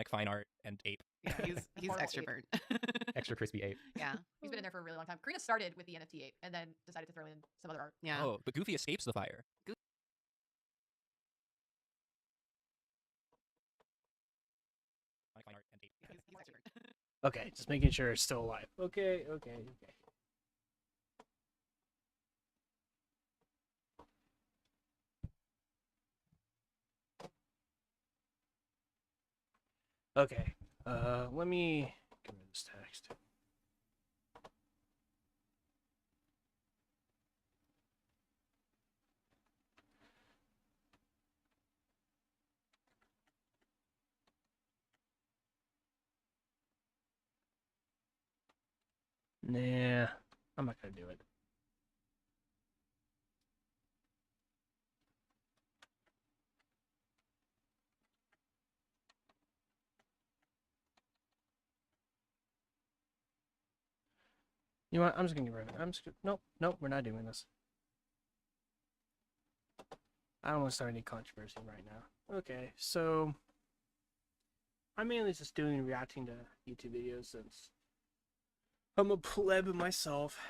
iconic fine art and ape. Yeah, he's Horrible extrovert. Extra crispy ape. Yeah. He's been in there for a really long time. Karina started with the NFT ape and then decided to throw in some other art. Yeah. Oh, but Goofy escapes the fire. Iconic fine art and ape. He's extrovert. Okay, just making sure it's still alive. Okay. Okay. Let me get rid of this text. Nah, I'm not gonna do it. You know what? I'm just gonna get rid of it. Nope, we're not doing this. I don't want to start any controversy right now. Okay, so I'm mainly just reacting to YouTube videos since I'm a pleb myself.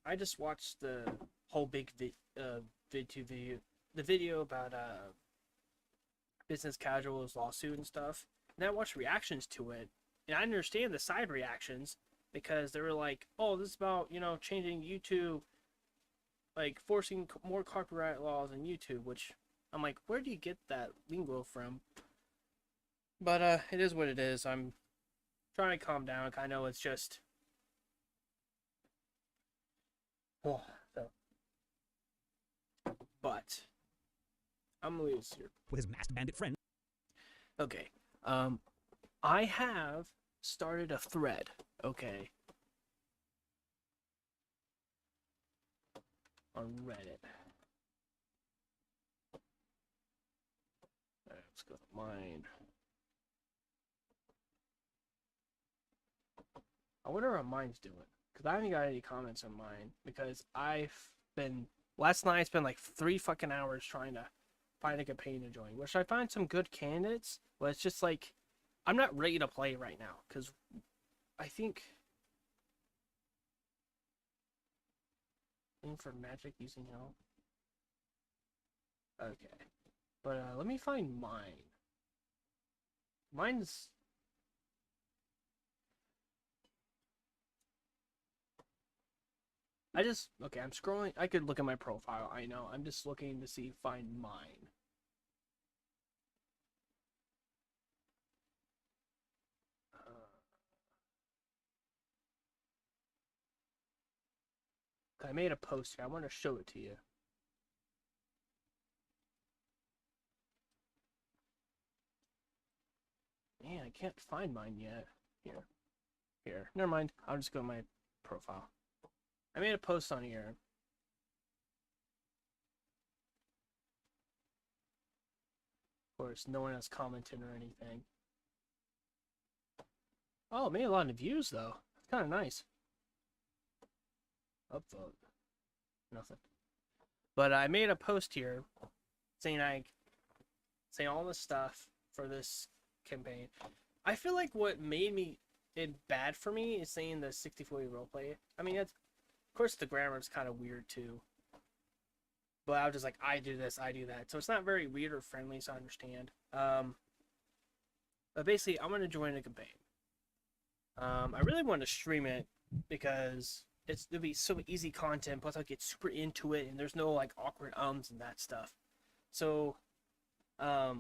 I just watched the whole big video about business casual's lawsuit and stuff, and I watched reactions to it, and I understand the side reactions because they were like, "Oh, this is about changing YouTube, like forcing more copyright laws on YouTube," which I'm like, where do you get that lingo from? But it is what it is. I'm trying to calm down. I know it's just. Oh, so. But I'm gonna leave this here. With his masked bandit friend. Okay. I have started a thread. Okay. On Reddit. Alright, let's go to mine. I wonder how mine's doing. Because I haven't got any comments on mine. Because last night I spent like 3 fucking hours trying to find a campaign to join. Which I find some good candidates. But it's just like, I'm not ready to play right now. Because I think... for magic using help. Okay. But let me find mine. Mine's... Okay, I'm scrolling. I could look at my profile. I know. I'm just looking to find mine. I made a post here. I want to show it to you. Man, I can't find mine yet. Here. Never mind. I'll just go to my profile. I made a post on here. Of course, no one has commented or anything. Oh, it made a lot of views, though. It's kind of nice. Upvote. Nothing. But I made a post here saying all this stuff for this campaign. I feel like what made it bad for me is saying the 60/40 roleplay. I mean, of course the grammar is kind of weird too. But I was just like, I do this, I do that. So it's not very reader friendly, so I understand. But basically, I'm gonna join a campaign. I really want to stream it because it'll be so easy content, plus I'll get super into it, and there's no like awkward ums and that stuff. So, I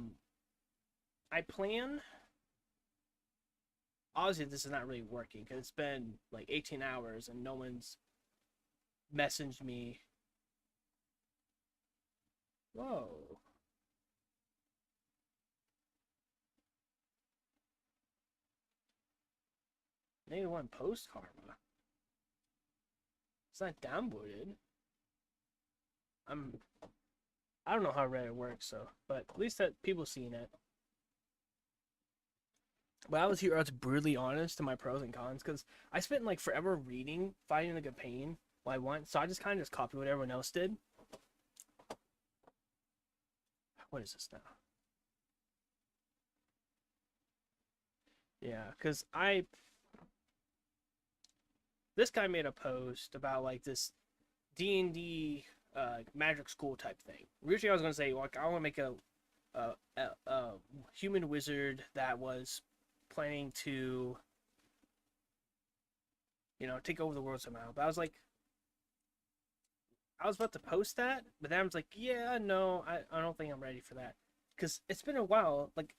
plan. Obviously, this is not really working because it's been like 18 hours and no one's messaged me. Whoa. -1 post karma. It's not downvoted. I don't know how Reddit works, but at least that people seeing it. But I was brutally honest to my pros and cons because I spent like forever fighting the campaign while I won, so I just kind of copied what everyone else did. What is this now? Yeah, because this guy made a post about like this D&D magic school type thing. Originally, I was gonna say like I want to make a human wizard that was planning to, you know, take over the world somehow. But I was like, I was about to post that, but then I was like, yeah, no, I don't think I'm ready for that, because it's been a while. Like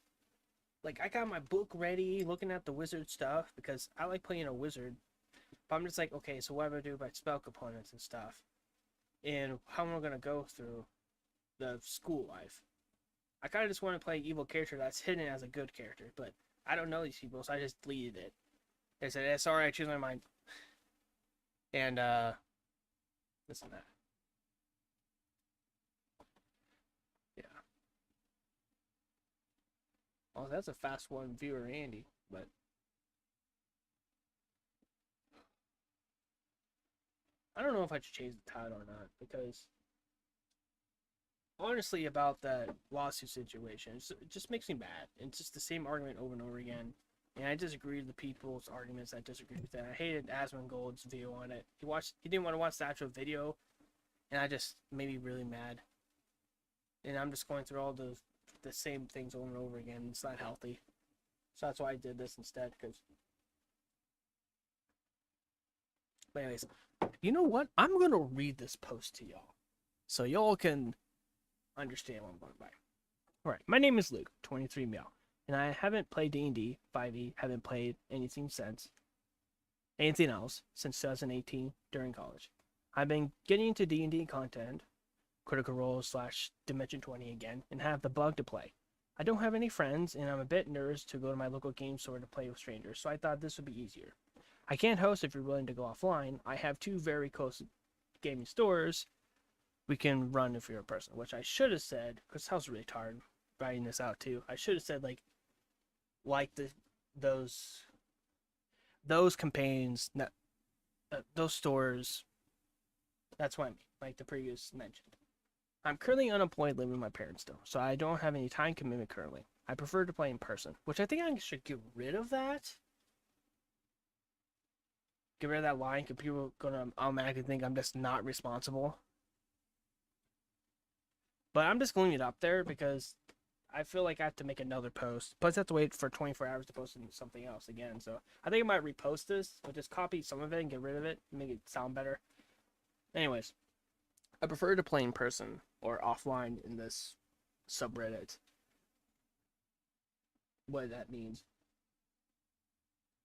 I got my book ready, looking at the wizard stuff because I like playing a wizard. But I'm just like, okay, so what am I do about spell components and stuff, and how am I gonna go through the school life? I kind of just want to play an evil character that's hidden as a good character, but I don't know these people, so I just deleted it. I said, "Eh, sorry, I changed my mind." And this and that. Yeah. Well, that's a fast one viewer, Andy, but I don't know if I should change the title or not, because honestly, about that lawsuit situation, it just makes me mad. It's just the same argument over and over again. And I disagree with the people's arguments that disagree with that. I hated Asmongold's view on it. He didn't want to watch the actual video, and I just made me really mad. And I'm just going through all the same things over and over again. It's not healthy. So that's why I did this instead. But anyways, you know what? I'm gonna read this post to y'all, so y'all can understand what I'm going by. Alright, my name is Luke, 23 male, and I haven't played D&D, 5e, haven't played anything else since 2018 during college. I've been getting into D&D content, Critical Role / Dimension 20 again, and have the bug to play. I don't have any friends, and I'm a bit nervous to go to my local game store to play with strangers, so I thought this would be easier. I can't host if you're willing to go offline. I have 2 very close gaming stores we can run if you're a person, which I should have said, because I was really tired writing this out too. I should have said like those campaigns, those stores. That's what I mean, like the previous mentioned. I'm currently unemployed, living with my parents still, so I don't have any time commitment currently. I prefer to play in person, which I think I should get rid of that. Get rid of that line, because people are gonna automatically think I'm just not responsible. But I'm just leaving it up there because I feel like I have to make another post. Plus, I have to wait for 24 hours to post something else again. So I think I might repost this, but just copy some of it and get rid of it, make it sound better. Anyways, I prefer to play in person or offline in this subreddit. What that means.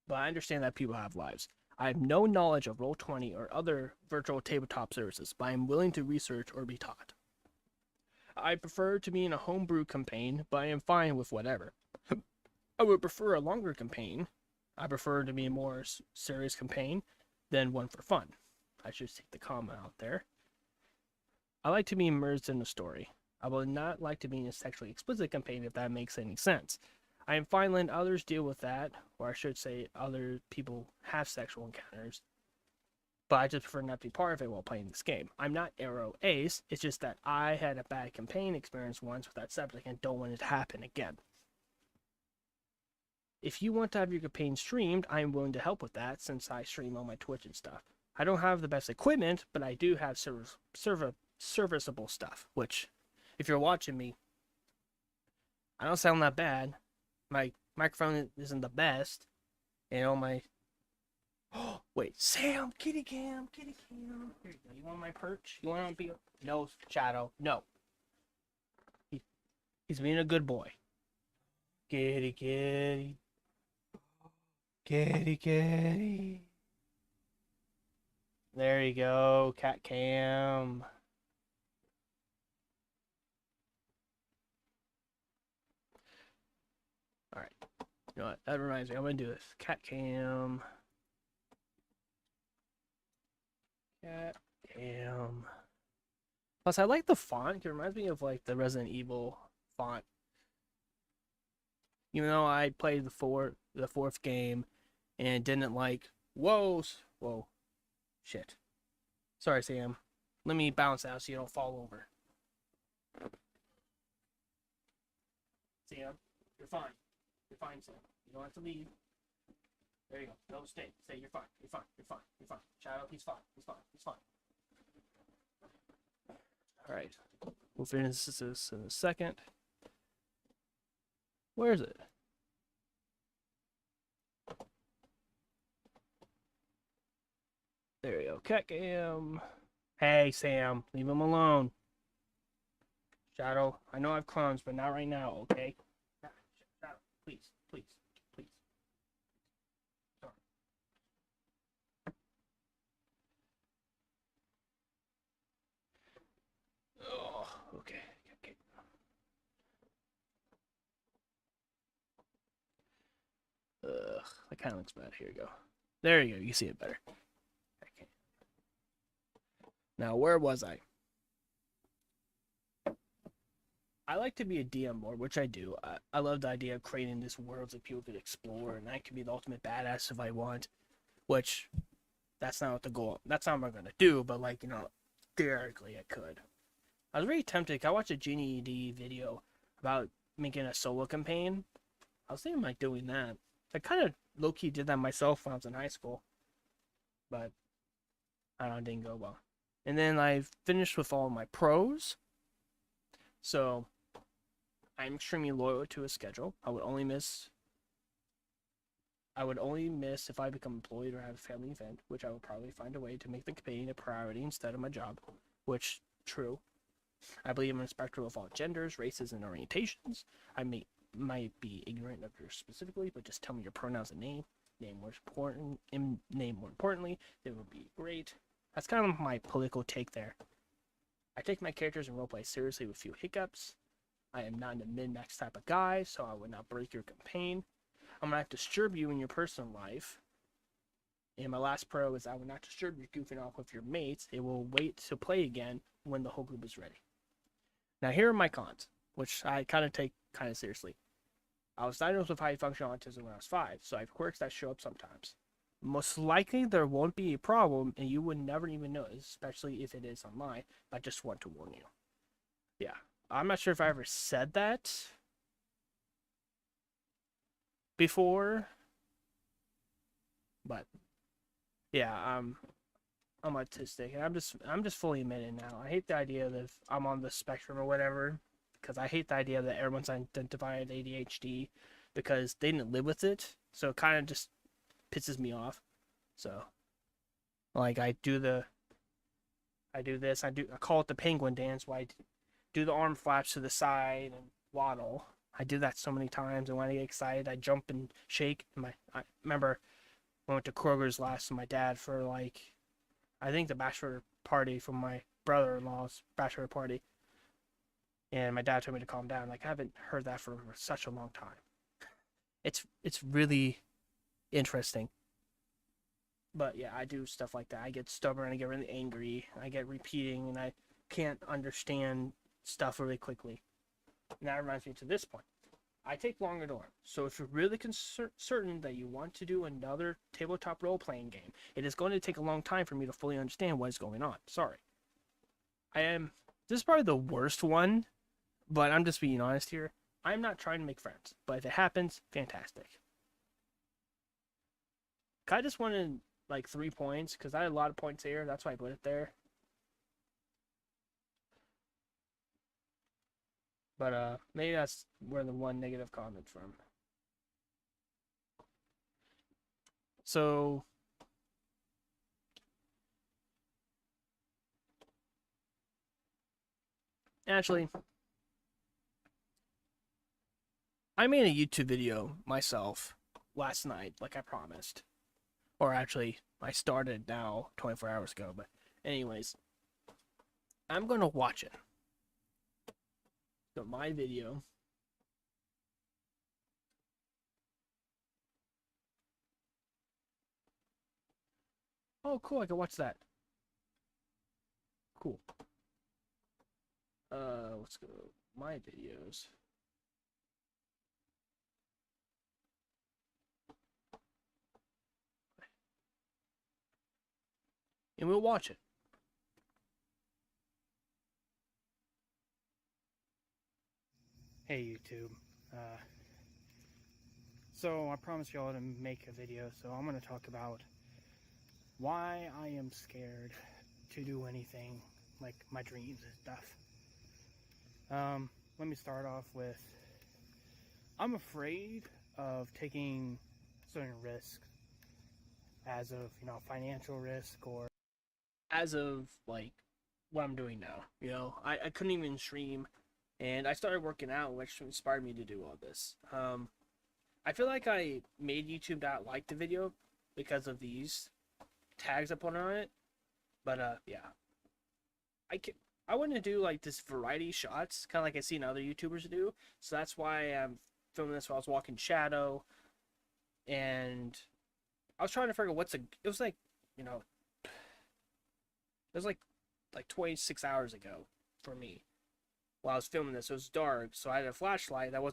But I understand that people have lives. I have no knowledge of Roll20 or other virtual tabletop services, but I am willing to research or be taught. I prefer to be in a homebrew campaign, but I am fine with whatever. I would prefer a longer campaign. I prefer to be a more serious campaign than one for fun. I should take the comma out there. I like to be immersed in a story. I would not like to be in a sexually explicit campaign, if that makes any sense. I am fine letting others deal with that, or I should say other people have sexual encounters, but I just prefer not to be part of it while playing this game. I'm not Arrow Ace, it's just that I had a bad campaign experience once with that subject and don't want it to happen again. If you want to have your campaign streamed, I am willing to help with that, since I stream on my Twitch and stuff. I don't have the best equipment, but I do have serviceable stuff, which, if you're watching me, I don't sound that bad. My microphone isn't the best, and all my... Oh, wait, Sam, kitty cam. Here you go. You want my perch? You want to be... No, Shadow, no. He's being a good boy. Kitty. There you go, cat cam. Alright. You know what? That reminds me. I'm going to do this. Cat cam. Cat cam. Plus, I like the font. It reminds me of like the Resident Evil font. Even though I played the fourth game and didn't like... Whoa. Shit. Sorry, Sam. Let me bounce out so you don't fall over. Sam, you're fine. You're fine, Sam. You don't have to leave. There you go. No, stay. Stay. You're fine. You're fine. You're fine. You're fine. Shadow, he's fine. He's fine. He's fine. All right. We'll finish this in a second. Where is it? There you go. Cat cam. Hey, Sam. Leave him alone. Shadow, I know I have clones, but not right now, okay? Shadow, please, please, please. Sorry. Oh, okay. Okay. Ugh, that kind of looks bad. Here you go. There you go. You see it better. Okay. Now, where was I? I like to be a DM more, which I do. I love the idea of creating this world that people could explore, and I could be the ultimate badass if I want. Which, that's not what the goal. That's not what I'm gonna do. But like, you know, theoretically, I could. I was very tempted. I watched a Genie D video about making a solo campaign. I was thinking like doing that. I kind of low key did that myself when I was in high school, but I don't know, it didn't go well. And then I finished with all my pros. So I'm extremely loyal to a schedule. I would only miss if I become employed or have a family event, which I will probably find a way to make the campaign a priority instead of my job, which true. I believe I'm a spectrum of all genders, races, and orientations. I might be ignorant of yours specifically, but just tell me your pronouns and name. Name more importantly, it would be great. That's kind of my political take there. I take my characters and roleplay seriously with few hiccups. I am not a min-max type of guy, so I would not break your campaign. I'm going to disturb you in your personal life. And my last pro is I will not disturb you goofing off with your mates. It will wait to play again when the whole group is ready. Now here are my cons, which I kind of take kind of seriously. I was diagnosed with high functional autism when I was 5, so I have quirks that show up sometimes. Most likely there won't be a problem, and you would never even notice, especially if it is online. I just want to warn you. Yeah, I'm not sure if I ever said that before, but yeah, I'm autistic, and I'm just fully admitting now. I hate the idea that I'm on the spectrum or whatever, because I hate the idea that everyone's identified ADHD because they didn't live with it, so it kind of just pisses me off. So, like, I call it the penguin dance, where I do the arm flaps to the side and waddle. I do that so many times, and when I get excited, I jump and shake. I remember I went to Kroger's last with my dad for like, I think the bachelor party from my brother-in-law's bachelor party, and my dad told me to calm down. Like, I haven't heard that for such a long time. It's really interesting. But yeah, I do stuff like that. I get stubborn, I get really angry, I get repeating, and I can't understand stuff really quickly. And that reminds me to this point. I take longer to learn. So if you're really certain that you want to do another tabletop role-playing game, it is going to take a long time for me to fully understand what is going on. Sorry. This is probably the worst one, but I'm just being honest here. I'm not trying to make friends, but if it happens, fantastic. I just wanted like 3 points because I had a lot of points here. That's why I put it there. But maybe that's where the one negative comment from. So actually, I made a YouTube video myself last night, like I promised. Or actually, I started now 24 hours ago. But anyways, I'm going to watch it. So my video. Oh, cool. I can watch that. Cool. Let's go. My videos. And we'll watch it. Hey YouTube. So I promised y'all to make a video, so I'm going to talk about why I am scared to do anything like my dreams and stuff. Let me start off with, I'm afraid of taking certain risks, as of, financial risk, or As of like what I'm doing now, I couldn't even stream, and I started working out, which inspired me to do all this. I feel like I made YouTube not like the video because of these tags I put on it, but yeah, I want to do like this variety shots, kind of like I seen other YouTubers do. So that's why I'm filming this while I was walking Shadow, and I was trying to figure out it was like, it was like 26 hours ago for me while I was filming this. It was dark, so I had a flashlight that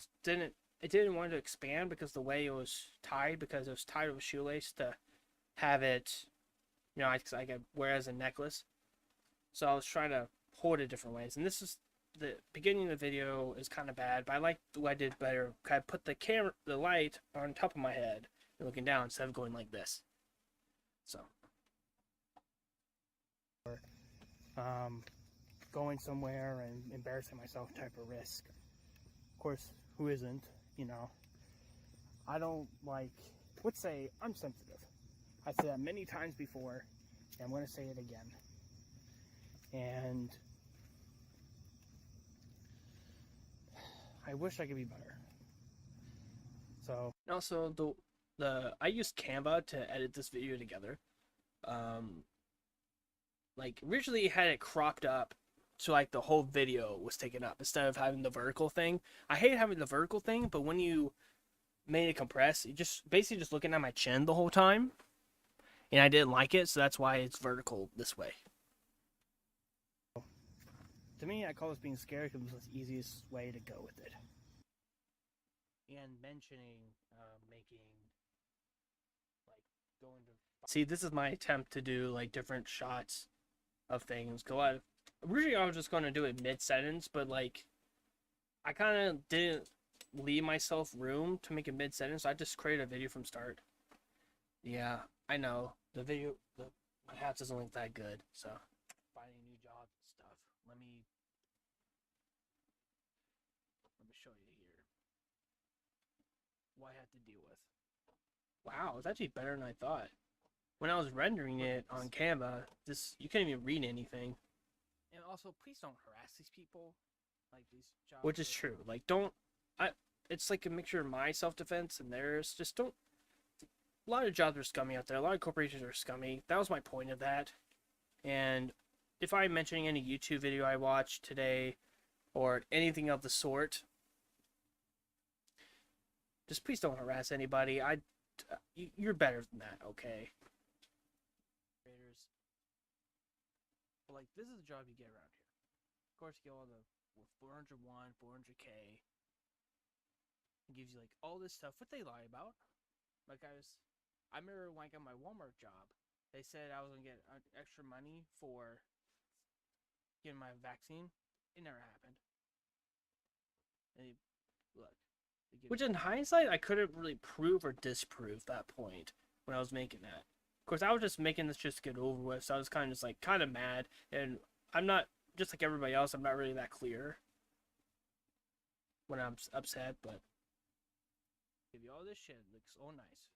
didn't want to expand because the way it was tied, because it was tied with a shoelace to have it, I could wear it as a necklace. So I was trying to hold it different ways, and this is the beginning of the video is kind of bad, but I like what I did better. I put the light on top of my head and looking down instead of going like this. So going somewhere and embarrassing myself type of risk. Of course, who isn't, I don't like, let's say I'm sensitive. I've said that many times before, and I'm going to say it again. And I wish I could be better. So, and also I used Canva to edit this video together. Like originally had it cropped up so like the whole video was taken up instead of having the vertical thing. I hate having the vertical thing, but when you made it compress, you just basically just looking at my chin the whole time, and I didn't like it, so that's why it's vertical this way. to me, I call this being scared because it's the easiest way to go with it. And mentioning making like going to see, this is my attempt to do like different shots of things. Originally I was just going to do it mid-sentence, but like I kind of didn't leave myself room to make a mid-sentence, so I just created a video from start. Yeah, I know my house doesn't look that good, so finding new jobs and stuff. Let me show you here what I had to deal with. Wow, it's actually better than I thought. When I was rendering it on Canva, you can't even read anything. And also, please don't harass these people. Like these jobs. Which is true. Like, it's like a mixture of my self-defense and theirs. Just don't. A lot of jobs are scummy out there. A lot of corporations are scummy. That was my point of that. And if I'm mentioning any YouTube video I watched today or anything of the sort, just please don't harass anybody. You're better than that, okay? But like, this is the job you get around here. Of course, you get all the 401, 400K. It gives you like all this stuff. What they lie about? Like I remember when I got my Walmart job, they said I was gonna get extra money for getting my vaccine. It never happened. Which in hindsight, I couldn't really prove or disprove that point when I was making that. Of course, I was just making this just to get over with, so I was kind of mad, and I'm not, just like everybody else, I'm not really that clear when I'm upset, but give you all this shit, it looks so nice.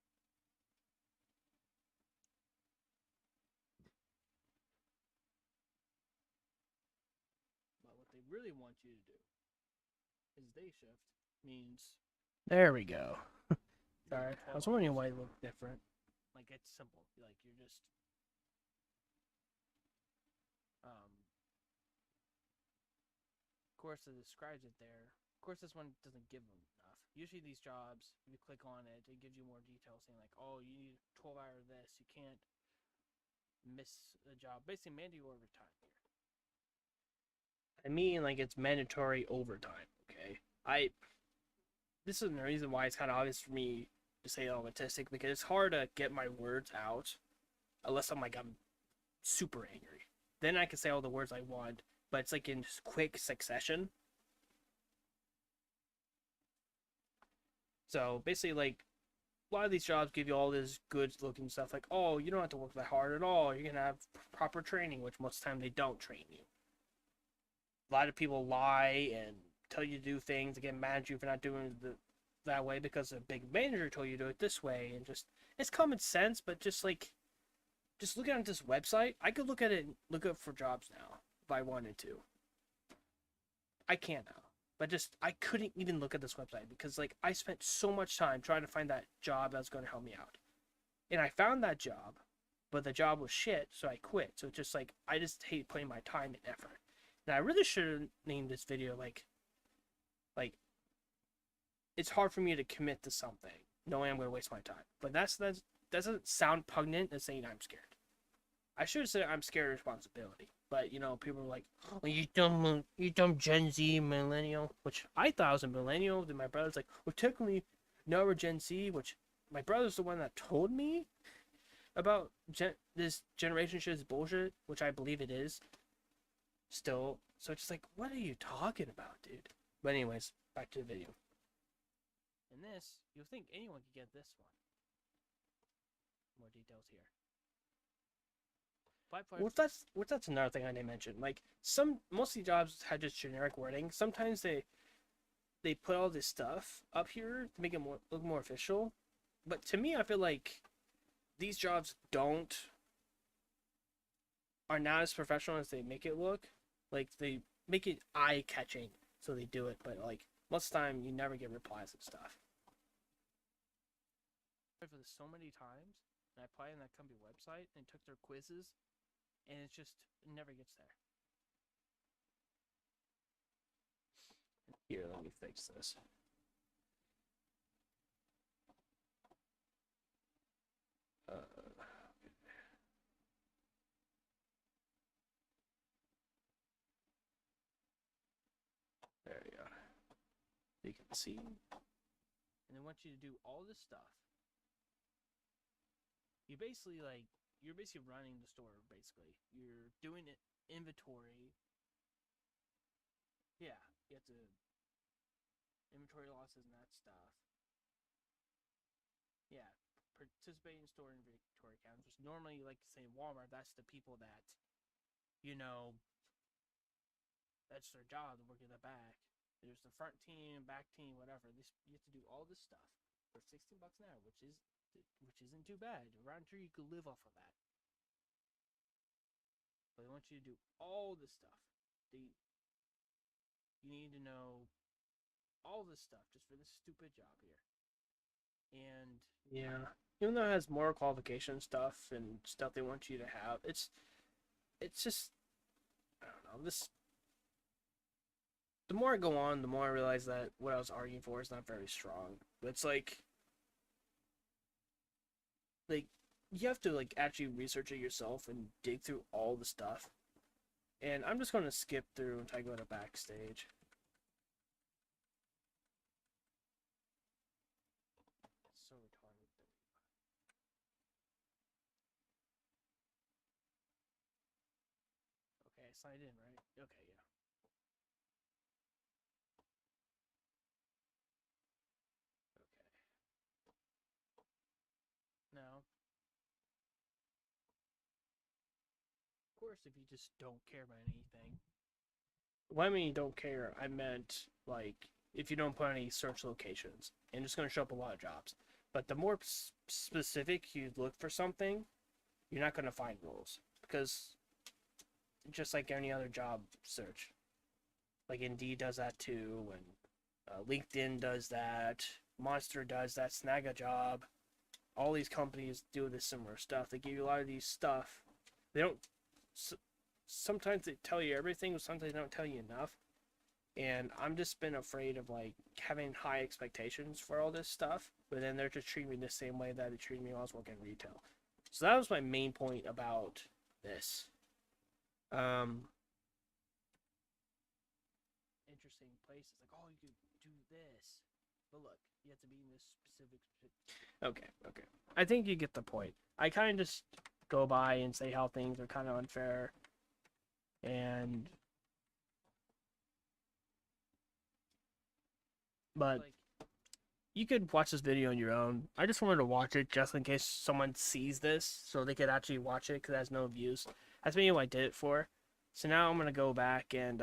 But what they really want you to do is day shift means... There we go. Sorry, I was wondering why it looked different. Like, it's simple. Like, you're just... Of course, it describes it there. Of course, this one doesn't give them enough. Usually these jobs, if you click on it, it gives you more details saying like, oh, you need 12 hours of this. You can't miss a job. Basically, mandatory overtime here. I mean, like, it's mandatory overtime, okay? This is the reason why it's kind of obvious for me to say autistic, because it's hard to get my words out unless I'm super angry. Then I can say all the words I want, but it's like in quick succession. So basically, like, a lot of these jobs give you all this good looking stuff like, oh, you don't have to work that hard at all. You're gonna have proper training, which most of the time they don't train you. A lot of people lie and tell you to do things and get mad at you for not doing that way because a big manager told you to do it this way, and just it's common sense, but just looking at this website, I could look at it and look up for jobs now if I wanted to. I can't now. But just I couldn't even look at this website because like I spent so much time trying to find that job that's going to help me out. And I found that job, but the job was shit, so I quit. So it's just like I just hate putting my time and effort. And I really should have named this video like it's hard for me to commit to something knowing I'm going to waste my time. But that doesn't sound pungent as saying I'm scared. I should have said I'm scared of responsibility. But, you know, people are like, oh, you dumb Gen Z millennial. Which I thought I was a millennial. Then my brother's like, well, technically, now we're Gen Z. Which my brother's the one that told me about this generation shit is bullshit. Which I believe it is. Still. So it's just like, what are you talking about, dude? But anyways, back to the video. In this, you'll think anyone could get this one. More details here. That's another thing I didn't mention. Like most of the jobs had just generic wording. Sometimes they put all this stuff up here to make it look more official. But to me, I feel like these jobs are not as professional as they make it look. Like they make it eye catching, so they do it. But like most of the time, you never get replies and stuff. For this so many times, and I applied on that company website and took their quizzes. And it never gets there. Here, let me fix this. There we go. You can see. And they want you to do all this stuff. You're basically running the store, basically. You're doing it inventory. Yeah, you have to inventory losses and that stuff. Yeah, participate in store inventory counts, which normally, like say Walmart, that's the people that, you know, that's their job to work in the back. There's the front team, back team, whatever. You have to do all this stuff for $16 an hour, which isn't too bad. Around here, you could live off of that. But they want you to do all this stuff. You need to know all this stuff just for this stupid job here. And yeah, even though it has more qualification stuff and stuff they want you to have, it's just, I don't know. The more I go on, the more I realize that what I was arguing for is not very strong. It's like you have to actually research it yourself and dig through all the stuff. And I'm just going to skip through until I go to backstage. It's so retarded. Okay, I signed in, right? Okay, yeah. Okay. Now, of course, if you just don't care about anything. When I mean don't care, I meant if you don't put any search locations, and it's going to show up a lot of jobs. But the more specific you look for something, you're not going to find roles, because just like any other job search, like Indeed does that too, and LinkedIn does that, Monster does that, Snagajob, all these companies do this similar stuff. They give you a lot of these stuff. They don't. Sometimes they tell you everything, but sometimes they don't tell you enough. And I'm just been afraid of having high expectations for all this stuff, but then they're just treating me the same way that they treated me when I was working retail. So that was my main point about this. Interesting places oh, you could do this, but look, you have to be in this specific. Okay. I think you get the point. I kind of just go by and say how things are kind of unfair, but you could watch this video on your own. I just wanted to watch it just in case someone sees this, so they could actually watch it because it has no views. That's maybe what I did it for. So now I'm gonna go back and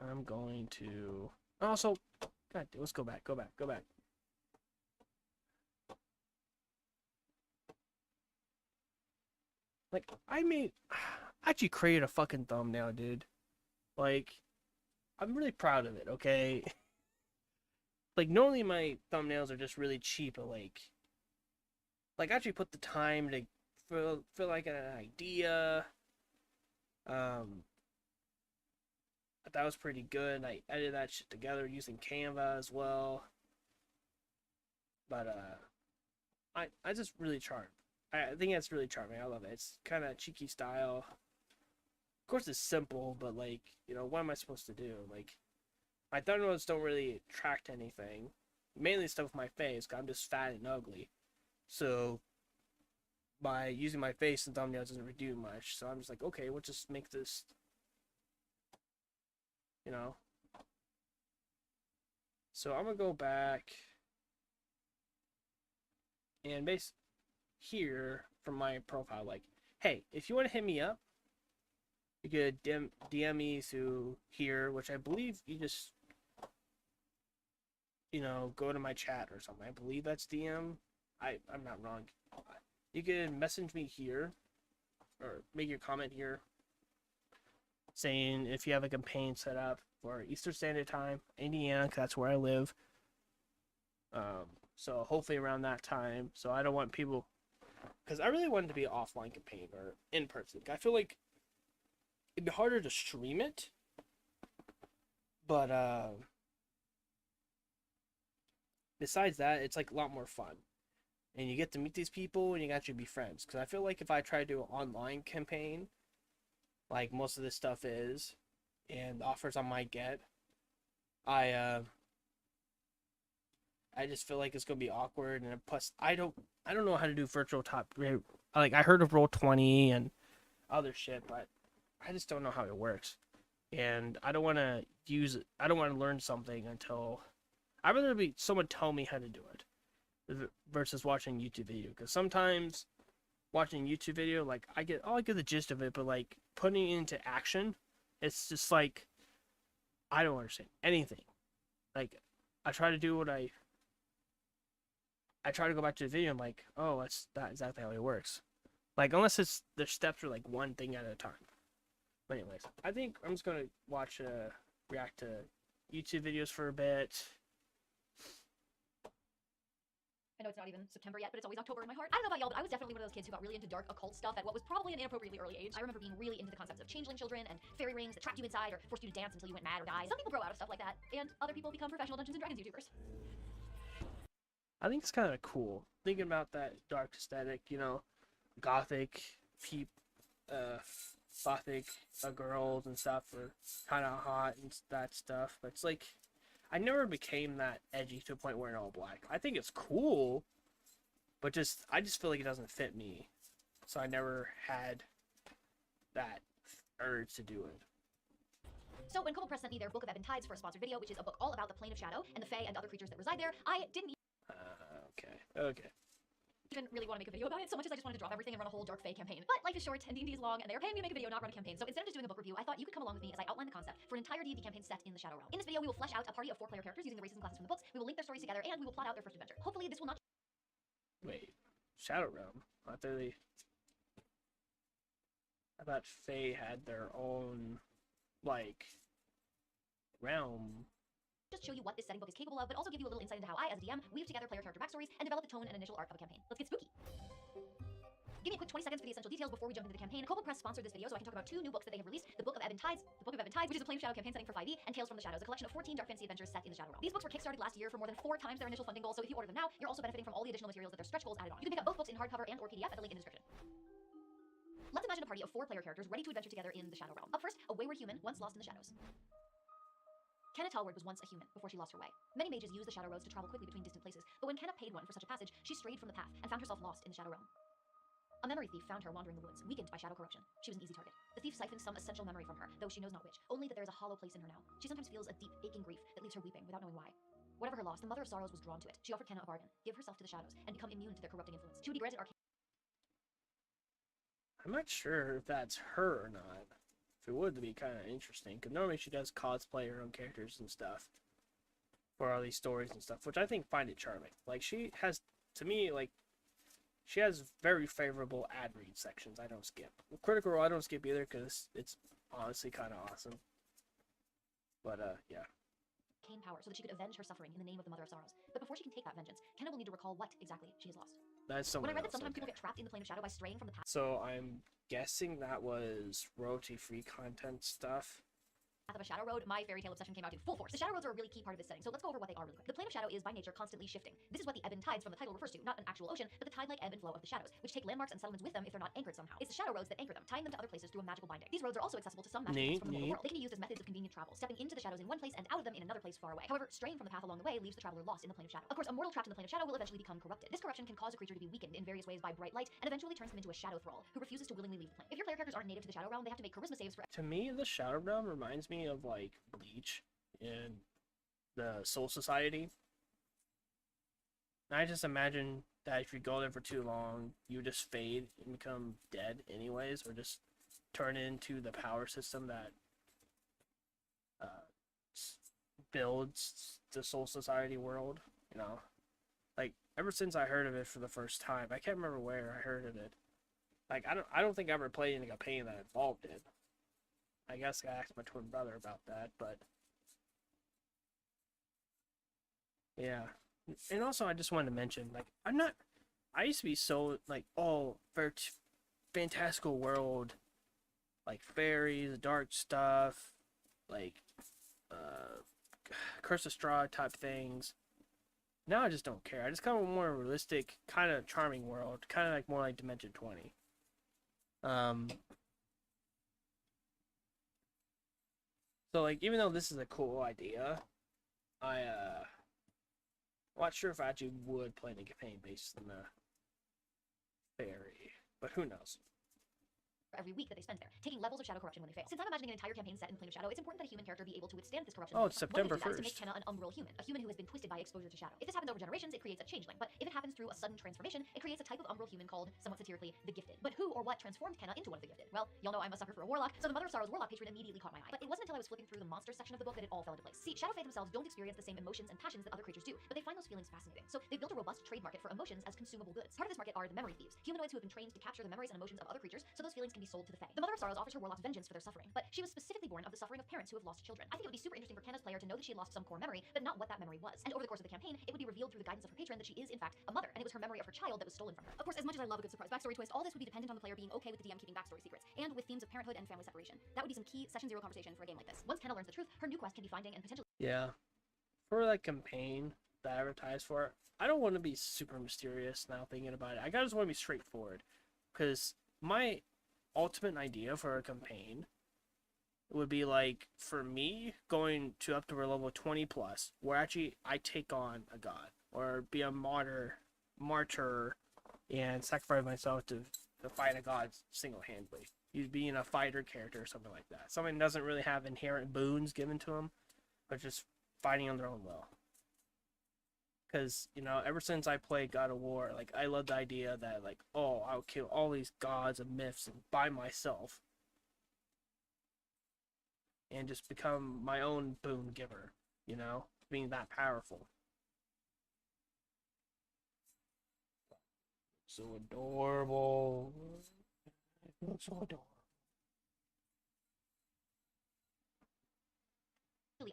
I'm going to also, God, let's go back. Like, I actually created a fucking thumbnail, dude. Like, I'm really proud of it, okay? Like, normally my thumbnails are just really cheap, but I actually put the time to feel like an idea. That was pretty good. I edited that shit together using Canva as well. But I just really charmed. I think that's really charming. I love it. It's kind of cheeky style. Of course, it's simple, but like, you know, what am I supposed to do? Like, my thumbnails don't really attract anything. Mainly stuff with my face, because I'm just fat and ugly. So, by using my face and thumbnails doesn't really do much. So I'm just like, okay, we'll just make this, you know. So I'm gonna go back and base here from my profile, like, hey, if you want to hit me up, you could DM me through here, which I believe you just, you know, go to my chat or something. I believe that's DM. I'm not wrong. You can message me here or make your comment here saying if you have a campaign set up for Eastern Standard Time, Indiana, because that's where I live. So hopefully around that time. So I don't want people, because I really want it to be an offline campaign or in person. I feel like it'd be harder to stream it, but besides that, it's like a lot more fun, and you get to meet these people and you can actually be friends. Because I feel like if I try to do an online campaign, like most of this stuff is, and the offers I might get, I just feel like it's gonna be awkward, and plus I don't know how to do virtual top. Like, I heard of Roll20 and other shit, but I just don't know how it works, and I don't want to use it. I don't want to learn something until I'd rather be someone tell me how to do it versus watching YouTube video. Because sometimes watching YouTube video, like, I get the gist of it, but like putting it into action, it's just like I don't understand anything. Like, I try to do what I try to go back to the video. I'm like, oh, that's not exactly how it works. Like, unless it's the steps are like one thing at a time. But anyways, I think I'm just gonna watch react to YouTube videos for a bit. I know it's not even September yet, but it's always October in my heart. I don't know about y'all, but I was definitely one of those kids who got really into dark occult stuff at what was probably an inappropriately early age. I remember being really into the concepts of changeling children and fairy rings that trapped you inside or forced you to dance until you went mad or died. Some people grow out of stuff like that, and other people become professional Dungeons & Dragons YouTubers. I think it's kind of cool thinking about that dark aesthetic, you know, gothic girls and stuff are kind of hot and that stuff. But it's like, I never became that edgy to a point where I'm all black. I think it's cool, but I just feel like it doesn't fit me. So I never had that urge to do it. So when Kobold Press sent me their Book of Ebon Tides for a sponsored video, which is a book all about the Plane of Shadow and the Fae and other creatures that reside there, I didn't Okay. even really want to make a video about it so much as I just wanted to drop everything and run a whole dark Fae campaign. But life is short and D&D is long, and they are paying me to make a video, not run a campaign. So instead of just doing a book review, I thought you could come along with me as I outline the concept for an entire D&D campaign set in the Shadow Realm. In this video, we will flesh out a party of 4-player characters using the races and classes from the books. We will link their stories together, and we will plot out their first adventure. Hopefully, this will not. Wait, Shadow Realm? I thought Fae had their own, like, realm. Just show you what this setting book is capable of, but also give you a little insight into how I, as a DM, weave together player character backstories and develop the tone and initial arc of a campaign. Let's get spooky. Give me a quick 20 seconds for the essential details before we jump into the campaign. Kobold Press sponsored this video so I can talk about 2 new books that they have released: the Book of Ebon Tides, which is a Plane of Shadow campaign setting for 5e, and Tales from the Shadows, a collection of 14 dark fantasy adventures set in the Shadow Realm. These books were kickstarted last year for more than 4 times their initial funding goal, so if you order them now, you're also benefiting from all the additional materials that their stretch goals added on. You can pick up both books in hardcover and or PDF at the link in the description. Let's imagine a party of 4 player characters ready to adventure together in the Shadow Realm. Up first, a wayward human once lost in the shadows. Kenna Talward was once a human before she lost her way. Many mages use the Shadow Roads to travel quickly between distant places, but when Kenna paid one for such a passage, she strayed from the path and found herself lost in the Shadow Realm. A memory thief found her wandering the woods, weakened by shadow corruption. She was an easy target. The thief siphoned some essential memory from her, though she knows not which, only that there is a hollow place in her now. She sometimes feels a deep, aching grief that leaves her weeping without knowing why. Whatever her loss, the Mother of Sorrows was drawn to it. She offered Kenna a bargain: give herself to the shadows and become immune to their corrupting influence. She would be granted arcane. I'm not sure if that's her or not. If it would be kind of interesting, because normally she does cosplay her own characters and stuff for all these stories and stuff, which I think find it charming. Like, she has, to me, like, she has very favorable ad read sections I don't skip. Critical Role I don't skip either, because it's honestly kind of awesome. But, yeah. Arcane power so that she could avenge her suffering in the name of the Mother of Sorrows. But before she can take that vengeance, Kenna will need to recall what exactly she has lost. That's When someone I read that else, sometimes people okay. get trapped in the plane of shadow by straying from the path So I'm guessing that was royalty-free content stuff. of a shadow road, my fairy tale obsession came out in full force. The shadow roads are a really key part of this setting, so let's go over what they are really quick. The plane of shadow is by nature constantly shifting. This is what the ebb and tides from the title refers to, not an actual ocean, but the tide-like ebb and flow of the shadows, which take landmarks and settlements with them if they're not anchored somehow. It's the shadow roads that anchor them, tying them to other places through a magical binding. These roads are also accessible to some magical beings from the mortal world. They can be used as methods of convenient travel, stepping into the shadows in one place and out of them in another place far away. However, straying from the path along the way leaves the traveler lost in the plane of shadow. Of course, a mortal trapped in the plane of shadow will eventually become corrupted. This corruption can cause a creature to be weakened in various ways by bright light, and eventually turns them into a shadow thrall who refuses to willingly leave the plane. If your player characters aren't native to the shadow realm, they have to make charisma saves for To me, the Shadow Realm reminds me of, like, Bleach in the Soul Society. And I just imagine that if you go there for too long, you just fade and become dead anyways, or just turn into the power system that builds the Soul Society world, you know? Like, ever since I heard of it for the first time, I can't remember where I heard of it. Like, I don't think I ever played any campaign that involved it. I guess I asked my twin brother about that, but yeah. And also, I just wanted to mention, like, I used to be so, like, oh, very fantastical world, like, fairies, dark stuff, like, Curse of Strahd type things. Now I just don't care. I just kind of more realistic, kind of charming world, kind of like more like Dimension 20. So, like, even though this is a cool idea, I'm not sure if I actually would play the campaign based on the fairy, but who knows? every week that they spend there, taking levels of shadow corruption when they fail. Since I'm imagining an entire campaign set in the plane of shadow, it's important that a human character be able to withstand this corruption. Oh, it's September One way to do that is to make 1st. Kenna an umbral human, a human who has been twisted by exposure to shadow. If this happens over generations, it creates a changeling. But if it happens through a sudden transformation, it creates a type of umbral human called, somewhat satirically, the Gifted. But who or what transformed Kenna into one of the Gifted? Well, y'all know I'm a sucker for a warlock, so the Mother of Sorrows warlock patron immediately caught my eye. But it wasn't until I was flipping through the monsters section of the book that it all fell into place. See, Shadow Fae themselves don't experience the same emotions and passions that other creatures do, but they find those feelings fascinating. So they built a robust trade market for emotions as consumable goods. Part of this market are the memory thieves, humanoids who have been trained to capture the memories and emotions of other creatures, so those feelings can be sold to the Fae. The Mother of Sorrows offers her warlocks vengeance for their suffering, but she was specifically born of the suffering of parents who have lost children. I think it would be super interesting for Kenna's player to know that she had lost some core memory, but not what that memory was. And over the course of the campaign, it would be revealed through the guidance of her patron that she is in fact a mother, and it was her memory of her child that was stolen from her. Of course, as much as I love a good surprise backstory twist, all this would be dependent on the player being okay with the DM keeping backstory secrets, and with themes of parenthood and family separation. That would be some key session 0 conversation for a game like this. Once Kenna learns the truth, her new quest can be finding and potentially Yeah. For that campaign that I advertised for, I don't want to be super mysterious now thinking about it. I just want to be straightforward. Because my ultimate idea for a campaign would be like, for me, going to up to a level 20 plus, where actually I take on a god, or be a martyr, and sacrifice myself to fight a god single-handedly. You being a fighter character or something like that. Something that doesn't really have inherent boons given to them, but just fighting on their own will. Because, you know, ever since I played God of War, like, I love the idea that, like, oh, I'll kill all these gods and myths and by myself. And just become my own boon giver, you know? Being that powerful. So adorable. I feel so adorable.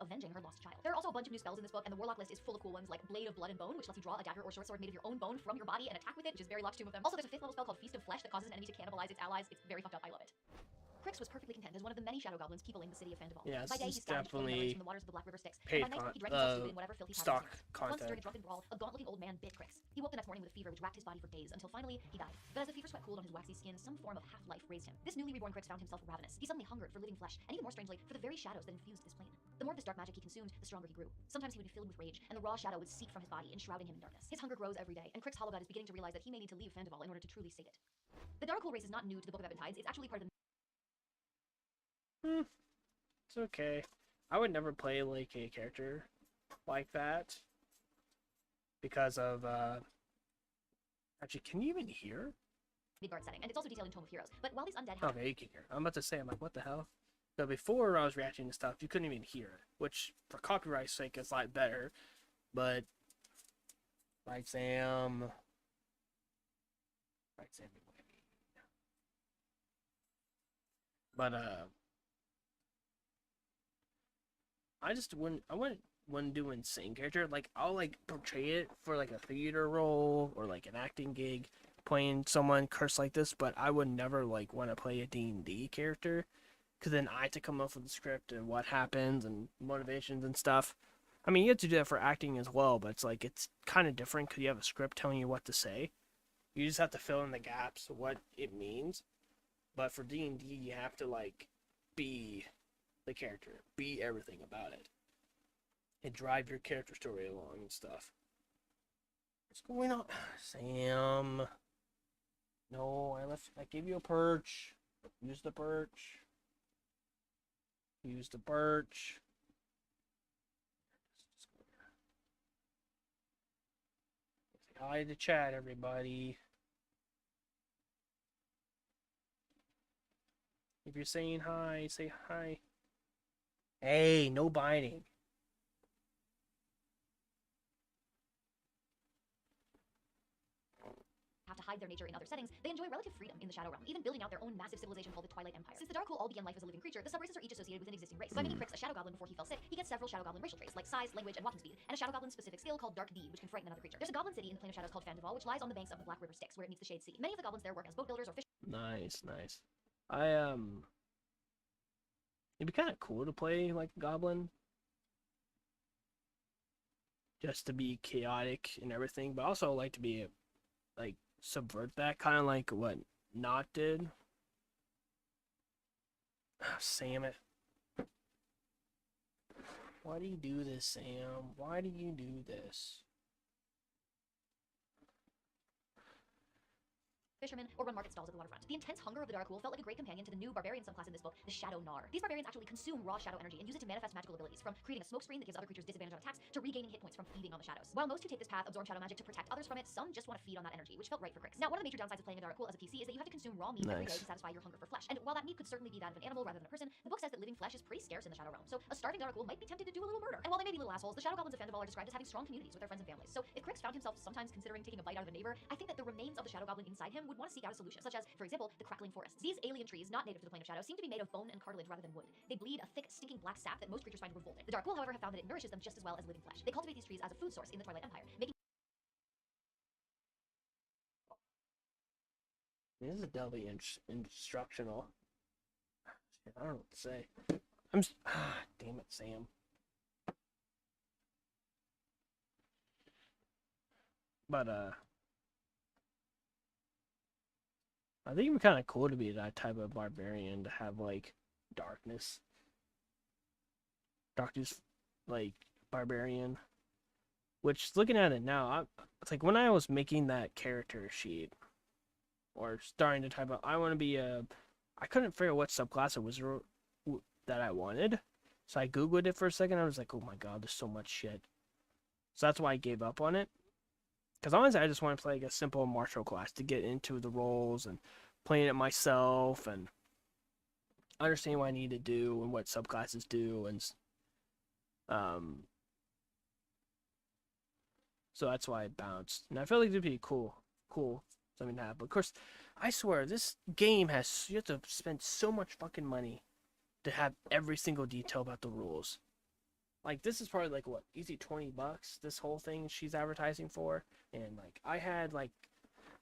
avenging her lost child. There are also a bunch of new spells in this book, and the warlock list is full of cool ones like Blade of Blood and Bone, which lets you draw a dagger or short sword made of your own bone from your body and attack with it, which is very lucky to 2 of them. Also, there's a 5th level spell called Feast of Flesh that causes an enemy to cannibalize its allies. It's very fucked up. I love it. Crix was perfectly content as one of the many shadow goblins peopling the city of Fandival. Yeah, By day, this he is scavenged floating definitely memories from the waters of the Black River Styx. paid And by night, he drank himself stupid in whatever filthy stock patterns. Once during a content. drunken brawl, a gaunt-looking old man bit Crix. He woke the next morning with a fever which racked his body for days until finally he died. But as the fever sweat cooled on his waxy skin, some form of half-life raised him. This newly reborn Crix found himself ravenous. He suddenly hungered for living flesh, and even more strangely, for the very shadows that infused this plane. The more of this dark magic he consumed, the stronger he grew. Sometimes he would be filled with rage, and the raw shadow would seep from his body, enshrouding him in darkness. His hunger grows every day, and Crix Hollowblood is beginning to realize that he may need to leave Fandival in order to truly sate it. The Darkul race is not new to the Book of Ebon Tides. It's actually part of the It's okay. I would never play like a character like that because of actually, can you even hear? Midgard setting, and it's also detailed in Tome of Heroes. But while these undead have Okay, you can hear. I'm about to say, I'm like, what the hell? So before I was reacting to stuff, you couldn't even hear it, which for copyright's sake is a lot better. But right, Sam. Right, Sam. But I wouldn't do insane character. Like I'll like portray it for like a theater role or like an acting gig, playing someone cursed like this. But I would never like want to play a D&D character, because then I have to come up with the script and what happens and motivations and stuff. I mean, you have to do that for acting as well, but it's kind of different because you have a script telling you what to say. You just have to fill in the gaps of what it means. But for D&D, you have to like be the character, be everything about it, and drive your character story along and stuff. What's going on, Sam? No, I gave you a perch. Use the perch. Use the perch. Say hi to chat, everybody. If you're saying hi, say hi. Hey, no biting. have to hide their nature in other settings, they enjoy relative freedom in the Shadow Realm, even building out their own massive civilization called the Twilight Empire. Since the Darkul all began life as a living creature, the subraces are each associated with an existing race. By making Crix a Shadow Goblin before he fell sick, he gets several Shadow Goblin racial traits, like size, language, and walking speed, and a Shadow Goblin-specific skill called Dark Deed, which can frighten another creature. There's a goblin city in the Plane of Shadows called Fandival, which lies on the banks of the Black River Styx, where it meets the Shade Sea. Many of the goblins there work as boat builders or fish. Nice. It'd be kind of cool to play like a goblin, just to be chaotic and everything, but also like to be like subvert that, kind of like what Not did. Sam it. Why do you do this, Sam? Why do you do this? Fishermen, or run market stalls at the waterfront. The intense hunger of the Darkul felt like a great companion to the new barbarian subclass in this book, the Shadow Gnar. These barbarians actually consume raw shadow energy and use it to manifest magical abilities, from creating a smoke screen that gives other creatures disadvantage on attacks to regaining hit points from feeding on the shadows. While most who take this path absorb shadow magic to protect others from it, some just want to feed on that energy, which felt right for Crix. Now, one of the major downsides of playing a Darkul as a PC is that you have to consume raw meat every day to satisfy your hunger for flesh. And while that meat could certainly be that of an animal rather than a person, the book says that living flesh is pretty scarce in the Shadow Realm. So a starving Darkul might be tempted to do a little murder. And while they may be little assholes, the Shadow Goblins of Fandival are described as having strong communities with their friends and families. So if Crix found himself sometimes considering taking a bite out of a neighbor, I think that the remains of the Shadow Goblin inside him would want to seek out a solution, such as, for example, the crackling forests. These alien trees, not native to the Plane of Shadows, seem to be made of bone and cartilage rather than wood. They bleed a thick, stinking black sap that most creatures find revolting. The Darkul, however, have found that it nourishes them just as well as living flesh. They cultivate these trees as a food source in the Twilight Empire, making This is definitely instructional. I don't know what to say. Damn it, Sam. But I think it'd be kind of cool to be that type of barbarian, to have like darkness, like barbarian. Which, looking at it now, it's like when I was making that character sheet, or starting to type out, I want to be I couldn't figure out what subclass it was that I wanted, so I googled it for a second. I was like, oh my god, there's so much shit. So that's why I gave up on it. Because honestly, I just want to play like a simple martial class to get into the roles and playing it myself and understand what I need to do and what subclasses do, and so that's why I bounced. And I feel like it'd be cool something to have. But of course, I swear this game you have to spend so much fucking money to have every single detail about the rules. Like, this is probably like, what, easy $20, this whole thing she's advertising for. And like, I had like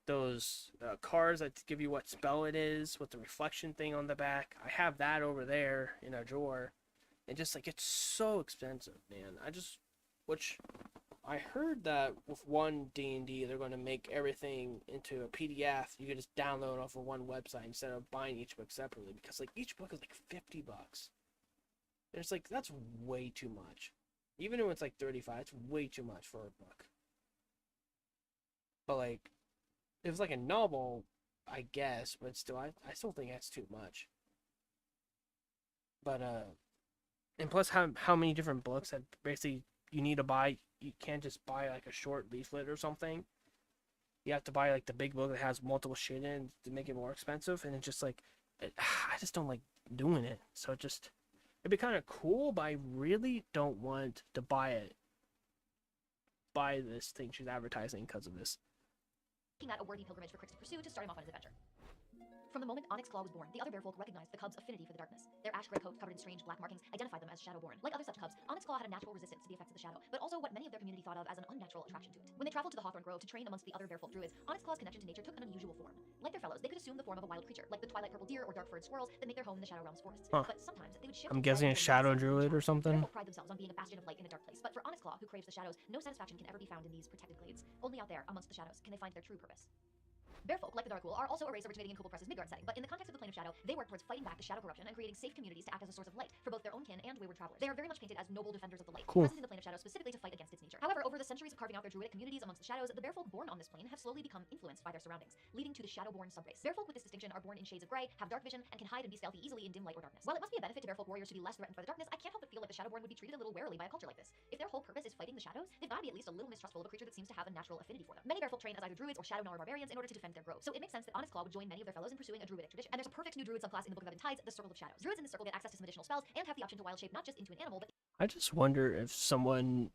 those cards that give you what spell it is with the reflection thing on the back. I have that over there in a drawer. And just like, it's so expensive, man. Which I heard that with one D&D, they're going to make everything into a PDF. You can just download off of one website instead of buying each book separately, because like each book is like $50. And it's like, that's way too much. Even when it's like 35, it's way too much for a book. But like, if it's like a novel, I guess, but still, I still think that's too much. But and plus, how many different books that basically you need to buy? You can't just buy like a short leaflet or something. You have to buy like the big book that has multiple shit in to make it more expensive, and it's just like, I just don't like doing it. So it'd be kind of cool, but I really don't want to buy this thing she's advertising because of this. Making that a worthy pilgrimage for Crix to pursue to start him off on his adventure. From the moment Onyx Claw was born, the other bearfolk recognized the cub's affinity for the darkness. Their ash-gray coat covered in strange black markings identified them as Shadowborn. Like other such cubs, Onyx Claw had a natural resistance to the effects of the shadow, but also what many of their community thought of as an unnatural attraction to it. When they traveled to the Hawthorn Grove to train amongst the other bearfolk druids, Onyx Claw's connection to nature took an unusual form. Like their fellows, they could assume the form of a wild creature, like the twilight purple deer or dark-furred squirrels that make their home in the Shadow Realm's forests. Huh. But sometimes they would shift. I'm guessing a shadow druid or something. Bearfolk pride themselves on being a bastion of light in a dark place, but for Onyx Claw, who craves the shadows, no satisfaction can ever be found in these protected glades. Only out there, amongst the shadows, can they find their true purpose. Bearfolk, like the Darkwool, are also a race originating in Kobold Press's Midgard setting, but in the context of the Plane of Shadow, they work towards fighting back the shadow corruption and creating safe communities to act as a source of light for both their own kin and wayward travelers. They are very much painted as noble defenders of the light, Cool. present in the Plane of Shadow specifically to fight against its nature. However, over the centuries of carving out their druidic communities amongst the shadows, the Bearfolk born on this plane have slowly become influenced by their surroundings, leading to the Shadowborn subrace. Bearfolk with this distinction are born in shades of gray, have dark vision, and can hide and be stealthy easily in dim light or darkness. While it must be a benefit to Bearfolk warriors to be less threatened by the darkness, I can't help but feel like the Shadowborn would be treated a little warily by a culture like this. If their whole purpose is fighting the shadows, they've got to be at least a little mistrustful of a creature that seems to have a natural affinity for them. Many Bearfolk train as either druids or Shadow Gnawer barbarians in order to defend their groves, so it makes sense that Onyx Claw would join many of their fellows in pursuing a druidic tradition. And there's a perfect new druid subclass in the Book of Ebon Tides, the Circle of Shadows. Druids in this circle get access to some additional spells and have the option to wild shape not just into an animal, but I just wonder if someone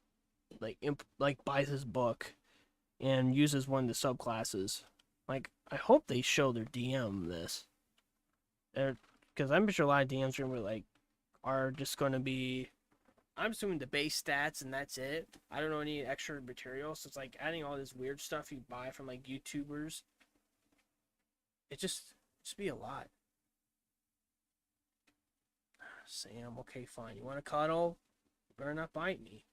like buys this book and uses one of the subclasses. Like, I hope they show their DM this, because I'm sure a lot of DMs are just going to be, I'm assuming the base stats and that's it. I don't know any extra material, so it's like adding all this weird stuff you buy from like YouTubers. It just be a lot. Sam, okay, fine. You want to cuddle? You better not bite me.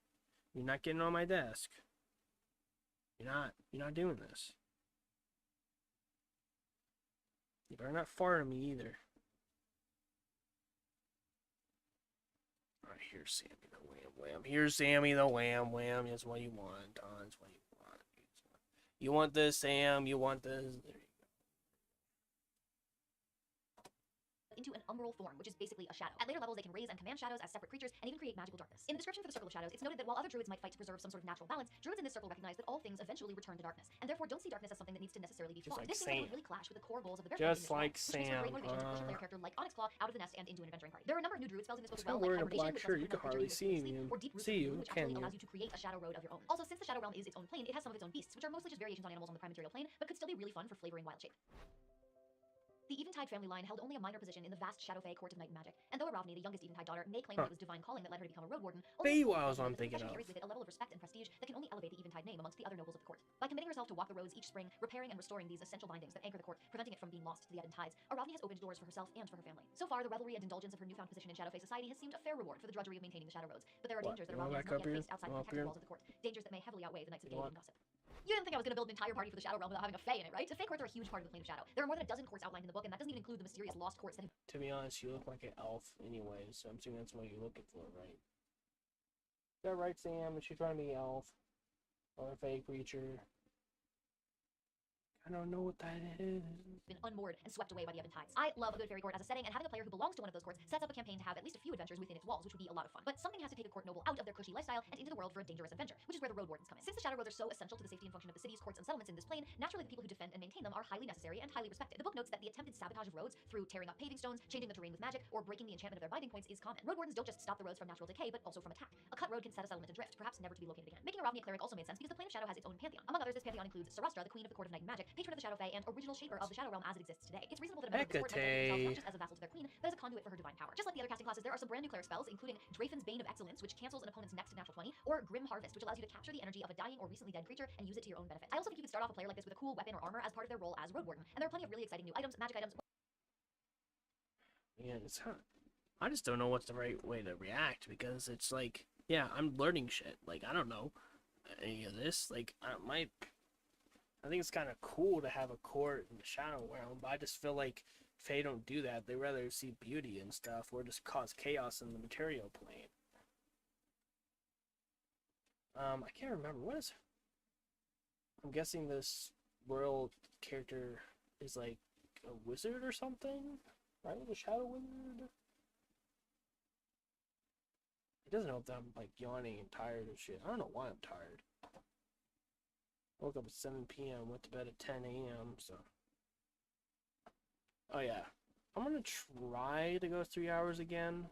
You're not getting on my desk. You're not doing this. You better not fart at me either. Alright, here's Sammy the Wham Wham. Here's Sammy the Wham Wham. That's what you want, Don. That's what you want. You want this, Sam. You want this. There you go. into an umbral form, which is basically a shadow. At later levels, they can raise and command shadows as separate creatures and even create magical darkness. In the description for the Circle of Shadows, it's noted that while other druids might fight to preserve some sort of natural balance, druids in this circle recognize that all things eventually return to darkness, and therefore don't see darkness as something that needs to necessarily be Just fought. like This seems like it Sam. would really clash with the core goals of the Bearfolk in Just this world, like which makes for a great Sam. motivation to push a player character like Onyx Claw out of the nest and into an adventuring party. There are a number of new druid spells in this book as I'm well, like wearing a hibernation, black which shirt. lets You you can hardly create see sleep, me. or deep roots See in the you, moon, which can actually you? allows you to create a shadow road of your own. Also, since the Shadow Realm is its own plane, it has some of its own beasts, which are mostly just variations on animals on the prime material plane, but could still be really fun for flavoring wild shape. The Eventide family line held only a minor position in the vast Shadow Fae court of night and magic, and though Aravni, the youngest Eventide daughter, may claim that it was divine calling that led her to become a road warden, only Feywild is what I'm this thinking profession of. carries with it a level of respect and prestige that can only elevate the Eventide name amongst the other nobles of the court. By committing herself to walk the roads each spring, repairing and restoring these essential bindings that anchor the court, preventing it from being lost to the ebb and tides, Aravni has opened doors for herself and for her family. So far, the revelry and indulgence of her newfound position in Shadow Fae society has seemed a fair reward for the drudgery of maintaining the Shadow Roads, but there are What, dangers that you want Aravni has back not up yet here? faced outside You the want up protected here? walls of the court, dangers that may heavily outweigh the nights of You gaming want- and gossip. You didn't think I was going to build an entire party for the Shadow Realm without having a Fae in it, right? The Fae courts are a huge part of the Plane of Shadow. There are more than a dozen courts outlined in the book, and that doesn't even include the mysterious lost courts that have To be honest, you look like an elf anyway, so I'm assuming that's what you're looking for, right? Is that right, Sam? Is she trying to be an elf? Or a fake creature? I don't know what that is. been unmoored and swept away by the ebb and tides. I love a good fairy court as a setting, and having a player who belongs to one of those courts sets up a campaign to have at least a few adventures within its walls, which would be a lot of fun. But something has to take a court noble out of their cushy lifestyle and into the world for a dangerous adventure, which is where the road wardens come in. Since the Shadow Roads are so essential to the safety and function of the cities, courts, and settlements in this plane, naturally the people who defend and maintain them are highly necessary and highly respected. The book notes that the attempted sabotage of roads through tearing up paving stones, changing the terrain with magic, or breaking the enchantment of their binding points is common. Road wardens don't just stop the roads from natural decay, but also from attack. A cut road can set a settlement adrift, perhaps never to be located again. Making Aravni a cleric also made sense because the Plane of Shadow has its own pantheon. Among others, this pantheon includes Sarastra, the queen of the court of night and magic, patron of the Shadow Fae, and original shaper of the Shadow Realm as it exists today. It's reasonable that a member of the court might think of themselves not just as a vassal to their queen, but as a conduit for her divine power. Just like the other casting classes, there are some brand new cleric spells, including Drayfin's Bane of Excellence, which cancels an opponent's next natural 20, or Grim Harvest, which allows you to capture the energy of a dying or recently dead creature and use it to your own benefit. I also think you could start off a player like this with a cool weapon or armor as part of their role as road warden, and there are plenty of really exciting new items, magic items. Man, it's hard. I just don't know what's the right way to react because it's like, yeah, I'm learning shit. Like, I don't know any of this. Like, I think it's kind of cool to have a court in the Shadow Realm, but I just feel like Fae don't do that. They rather see beauty and stuff or just cause chaos in the material plane. I can't remember. What is... I'm guessing this royal character is like a wizard or something, right? The shadow wizard. He doesn't know if I'm like yawning and tired or shit. I don't know why I'm tired. Woke up at 7 p.m. Went to bed at 10 a.m. So. Oh yeah, I'm gonna try to go 3 hours again,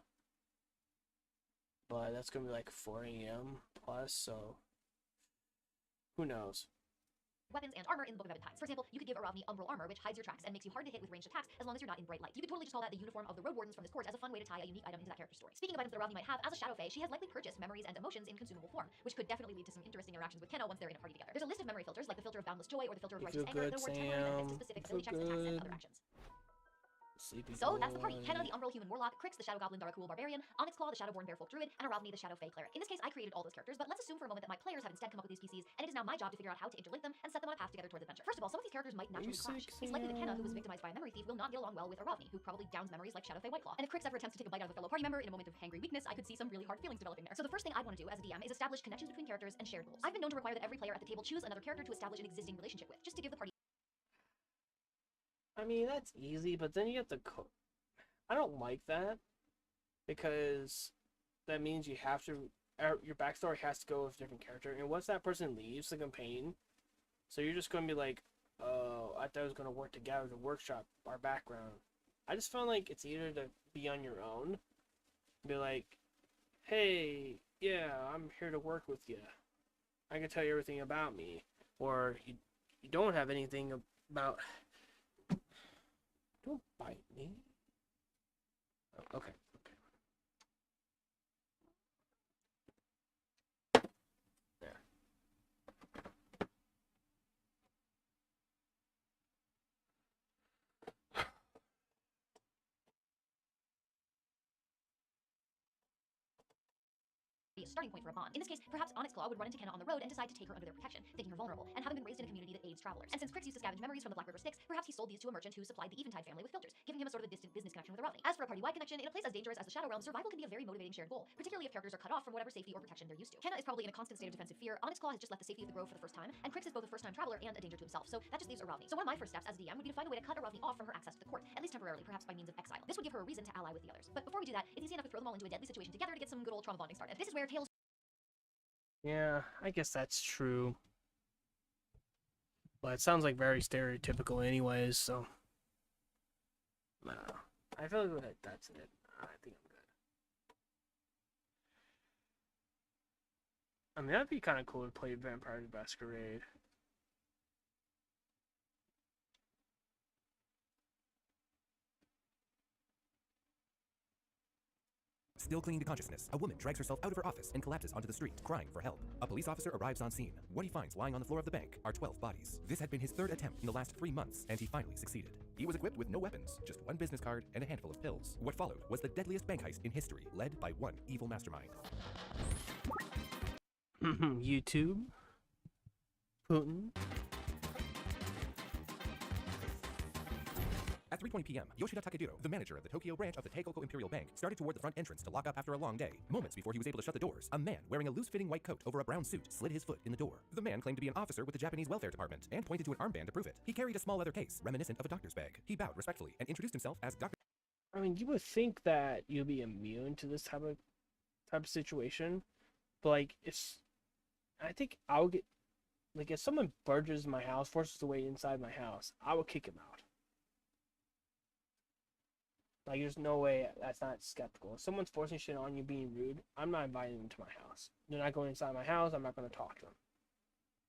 but that's gonna be like 4 a.m. plus. So. Who knows? Weapons and armor in the Book of Evan Times. For example, you could give Aravni Umbral Armor, which hides your tracks and makes you hard to hit with ranged attacks as long as you're not in bright light. You could totally just call that the uniform of the Road Wardens from this court as a fun way to tie a unique item into that character's story. Speaking of items that Aravni might have, as a Shadow Fae, she has likely purchased memories and emotions in consumable form, which could definitely lead to some interesting interactions with Kenna once they're in a party together. There's a list of memory filters, like the filter of boundless joy or the filter of You righteous feel anger, good, that award temporary benefits to Sam. specific You ability checks, feel attacks, and good. other actions. Sleepy So that's the party. boy. Kenna, the Umbral Human Warlock, Crix, the Shadow Goblin Darakul Barbarian, Onyx Claw, the Shadowborn Bearfolk Druid, and Aravni, the Shadow Fae Cleric. In this case, I created all those characters, but let's assume for a moment that my players have instead come up with these PCs, and it is now my job to figure out how to interlink them and set them on a path together towards adventure. First of all, some of these characters might Are you naturally clash. sick, It's likely that Kenna, who was Sam? victimized by a memory thief, will not get along well with Aravni, who probably downs memories like Shadow Fae Whiteclaw. And if Crix ever attempts to take a bite out of a fellow party member in a moment of hangry weakness, I could see some really hard feelings developing there. So the first thing I'd want to do as a DM is establish connections between characters and shared goals. I've been known to require that every player at the table choose another character to establish an existing relationship with, just to give the party I mean, that's easy, but then you have to. I don't like that because that means you have to. Your backstory has to go with a different character, and once that person leaves the campaign, so you're just going to be like, oh, I thought it was going to work together to workshop our background. I just found like it's easier to be on your own, be like, hey, yeah, I'm here to work with you. I can tell you everything about me, or you don't have anything about. Don't bite me. Oh, okay. There. be a starting point for a bond. In this case, perhaps Onyx Claw would run into Kenna on the road and decide to take her under their protection, thinking her vulnerable, and having been raised in a community that aids travelers. And since Crix used to scavenge memories from the Black River Styx, perhaps he sold these to a merchant who supplied the Eventide family with filters, giving him a sort of a distant business connection with Aravni. As for a party-wide connection, in a place as dangerous as the Shadow Realm, survival can be a very motivating shared goal, particularly if characters are cut off from whatever safety or protection they're used to. Kenna is probably in a constant state of defensive fear, Onyx Claw has just left the safety of the Grove for the first time, and Crix is both a first-time traveler and a danger to himself, so that just leaves Aravni. So one of my first steps as a DM would be to find a way to cut Aravni off from her access to the court, at least temporarily, perhaps by means of exile. This would give her a reason to ally with the others. But before we do that, it's easy enough to throw them all into a deadly situation together to get some good old trauma bonding started. This is where Tales Yeah, I guess that's true. But it sounds like very stereotypical anyways, so. I don't know. I feel like that's it. I think I'm good. I mean, that'd be kind of cool to play Vampire the Masquerade. Still clinging to consciousness, a woman drags herself out of her office and collapses onto the street, crying for help. A police officer arrives on scene. What he finds lying on the floor of the bank are 12 bodies. This had been his third attempt in the last 3 months, and he finally succeeded. He was equipped with no weapons, just one business card and a handful of pills. What followed was the deadliest bank heist in history, led by one evil mastermind. YouTube. Putin. At 3:20 p.m., Yoshida Takediro, the manager of the Tokyo branch of the Teikoko Imperial Bank, started toward the front entrance to lock up after a long day. Moments before he was able to shut the doors, a man wearing a loose-fitting white coat over a brown suit slid his foot in the door. The man claimed to be an officer with the Japanese Welfare Department and pointed to an armband to prove it. He carried a small leather case, reminiscent of a doctor's bag. He bowed respectfully and introduced himself as Dr. I mean, you would think that you'd be immune to this type of situation, but like I think I would get like if someone burgers my house, forces the way inside my house, I would kick him out. Like, there's no way that's not skeptical. If someone's forcing shit on you, being rude, I'm not inviting them to my house. They're not going inside my house. I'm not going to talk to them.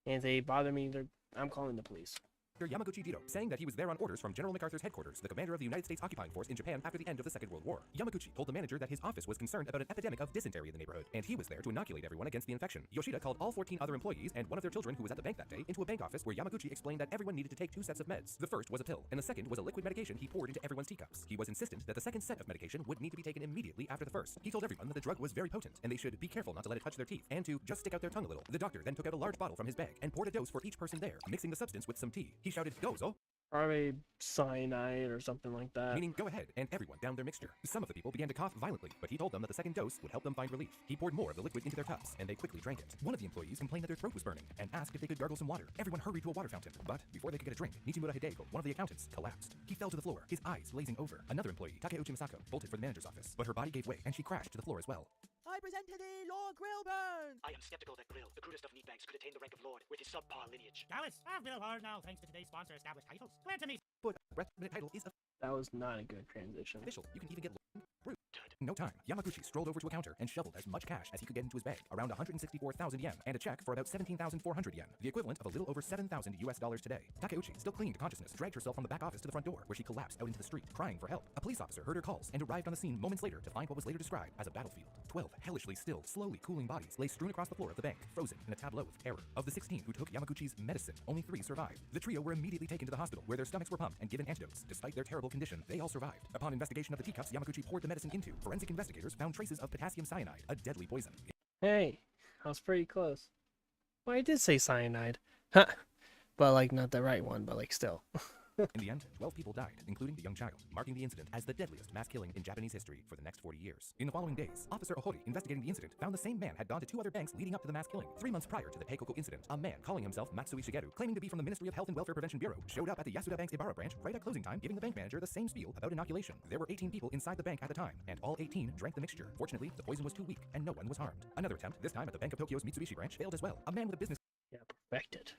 And if they bother me, I'm calling the police. Yamaguchi Jiro, saying that he was there on orders from General MacArthur's headquarters, the commander of the United States occupying force in Japan after the end of the Second World War. Yamaguchi told the manager that his office was concerned about an epidemic of dysentery in the neighborhood, and he was there to inoculate everyone against the infection. Yoshida called all 14 other employees and one of their children who was at the bank that day into a bank office where Yamaguchi explained that everyone needed to take 2 sets of meds. The first was a pill, and the second was a liquid medication he poured into everyone's teacups. He was insistent that the second set of medication would need to be taken immediately after the first. He told everyone that the drug was very potent, and they should be careful not to let it touch their teeth, and to just stick out their tongue a little. The doctor then took out a large bottle from his bag and poured a dose for each person there, mixing the substance with some tea. He shouted, "Gozo!" Probably cyanide or something like that. Meaning, go ahead, and everyone downed their mixture. Some of the people began to cough violently, but he told them that the second dose would help them find relief. He poured more of the liquid into their cups, and they quickly drank it. One of the employees complained that their throat was burning, and asked if they could gargle some water. Everyone hurried to a water fountain, but before they could get a drink, Nishimura Hideko, one of the accountants, collapsed. He fell to the floor, his eyes glazing over. Another employee, Takeuchi Misako, bolted for the manager's office, but her body gave way, and she crashed to the floor as well. I present to thee Lord Grillburn! I am skeptical that Grill, the crudest of meatbags, could attain the rank of Lord with his subpar lineage. Dallas, I've been hard now thanks to today's sponsor established titles. Grant to me. But a breath-minute title is That was not a good transition. official. You can even get brute. In no time, Yamaguchi strolled over to a counter and shoveled as much cash as he could get into his bag, around 164,000 yen, and a check for about 17,400 yen, the equivalent of a little over 7,000 US dollars today. Takeuchi, still clinging to consciousness, dragged herself from the back office to the front door, where she collapsed out into the street, crying for help. A police officer heard her calls and arrived on the scene moments later to find what was later described as a battlefield. 12 hellishly still, slowly cooling bodies lay strewn across the floor of the bank, frozen in a tableau of terror. Of the 16 who took Yamaguchi's medicine, only 3 survived. The trio were immediately taken to the hospital, where their stomachs were pumped and given antidotes. Despite their terrible condition, they all survived. Upon investigation of the teacups Yamaguchi poured the medicine into, forensic investigators found traces of potassium cyanide, a deadly poison. Hey, I was pretty close. Well, I did say cyanide. Huh. But, like, not the right one, but, like, still. In the end, 12 people died, including the young child, marking the incident as the deadliest mass killing in Japanese history for the next 40 years. In the following days, Officer Ohori, investigating the incident, found the same man had gone to 2 other banks leading up to the mass killing. 3 months prior to the Teikoko incident, a man calling himself Matsui Shigeru, claiming to be from the Ministry of Health and Welfare Prevention Bureau, showed up at the Yasuda Bank's Ibara branch right at closing time, giving the bank manager the same spiel about inoculation. There were 18 people inside the bank at the time, and all 18 drank the mixture. Fortunately, the poison was too weak, and no one was harmed. Another attempt, this time at the Bank of Tokyo's Mitsubishi branch, failed as well. A man with a business Yeah, perfected.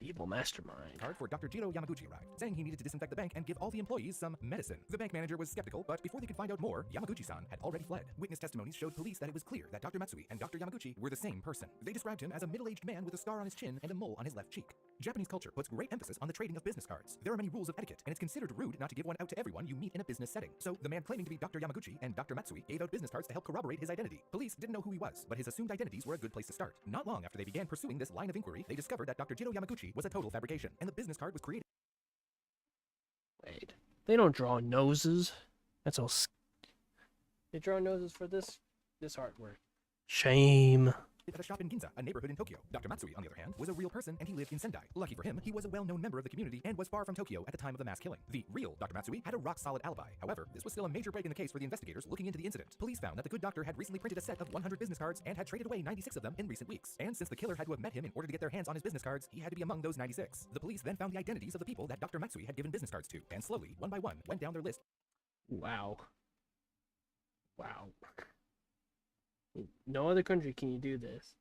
Evil mastermind. card for Dr. Jiro Yamaguchi arrived, saying he needed to disinfect the bank and give all the employees some medicine. The bank manager was skeptical, but before they could find out more, Yamaguchi-san had already fled. Witness testimonies showed police that it was clear that Dr. Matsui and Dr. Yamaguchi were the same person. They described him as a middle-aged man with a scar on his chin and a mole on his left cheek. Japanese culture puts great emphasis on the trading of business cards. There are many rules of etiquette, and it's considered rude not to give one out to everyone you meet in a business setting. So, the man claiming to be Dr. Yamaguchi and Dr. Matsui gave out business cards to help corroborate his identity. Police didn't know who he was, but his assumed identities were a good place to start. Not long after they began pursuing this line of inquiry, they discovered that Dr. Jiro Yamaguchi was a total fabrication, and the business card was created Wait. They don't draw noses. That's all. They draw noses for this artwork. Shame. at a shop in Ginza, a neighborhood in Tokyo. Dr. Matsui, on the other hand, was a real person and he lived in Sendai. Lucky for him, he was a well-known member of the community and was far from Tokyo at the time of the mass killing. The real Dr. Matsui had a rock-solid alibi. However, this was still a major break in the case for the investigators looking into the incident. Police found that the good doctor had recently printed a set of 100 business cards and had traded away 96 of them in recent weeks. And since the killer had to have met him in order to get their hands on his business cards, he had to be among those 96. The police then found the identities of the people that Dr. Matsui had given business cards to, and slowly, one by one, went down their list. Wow. Wow. No other country can you do this.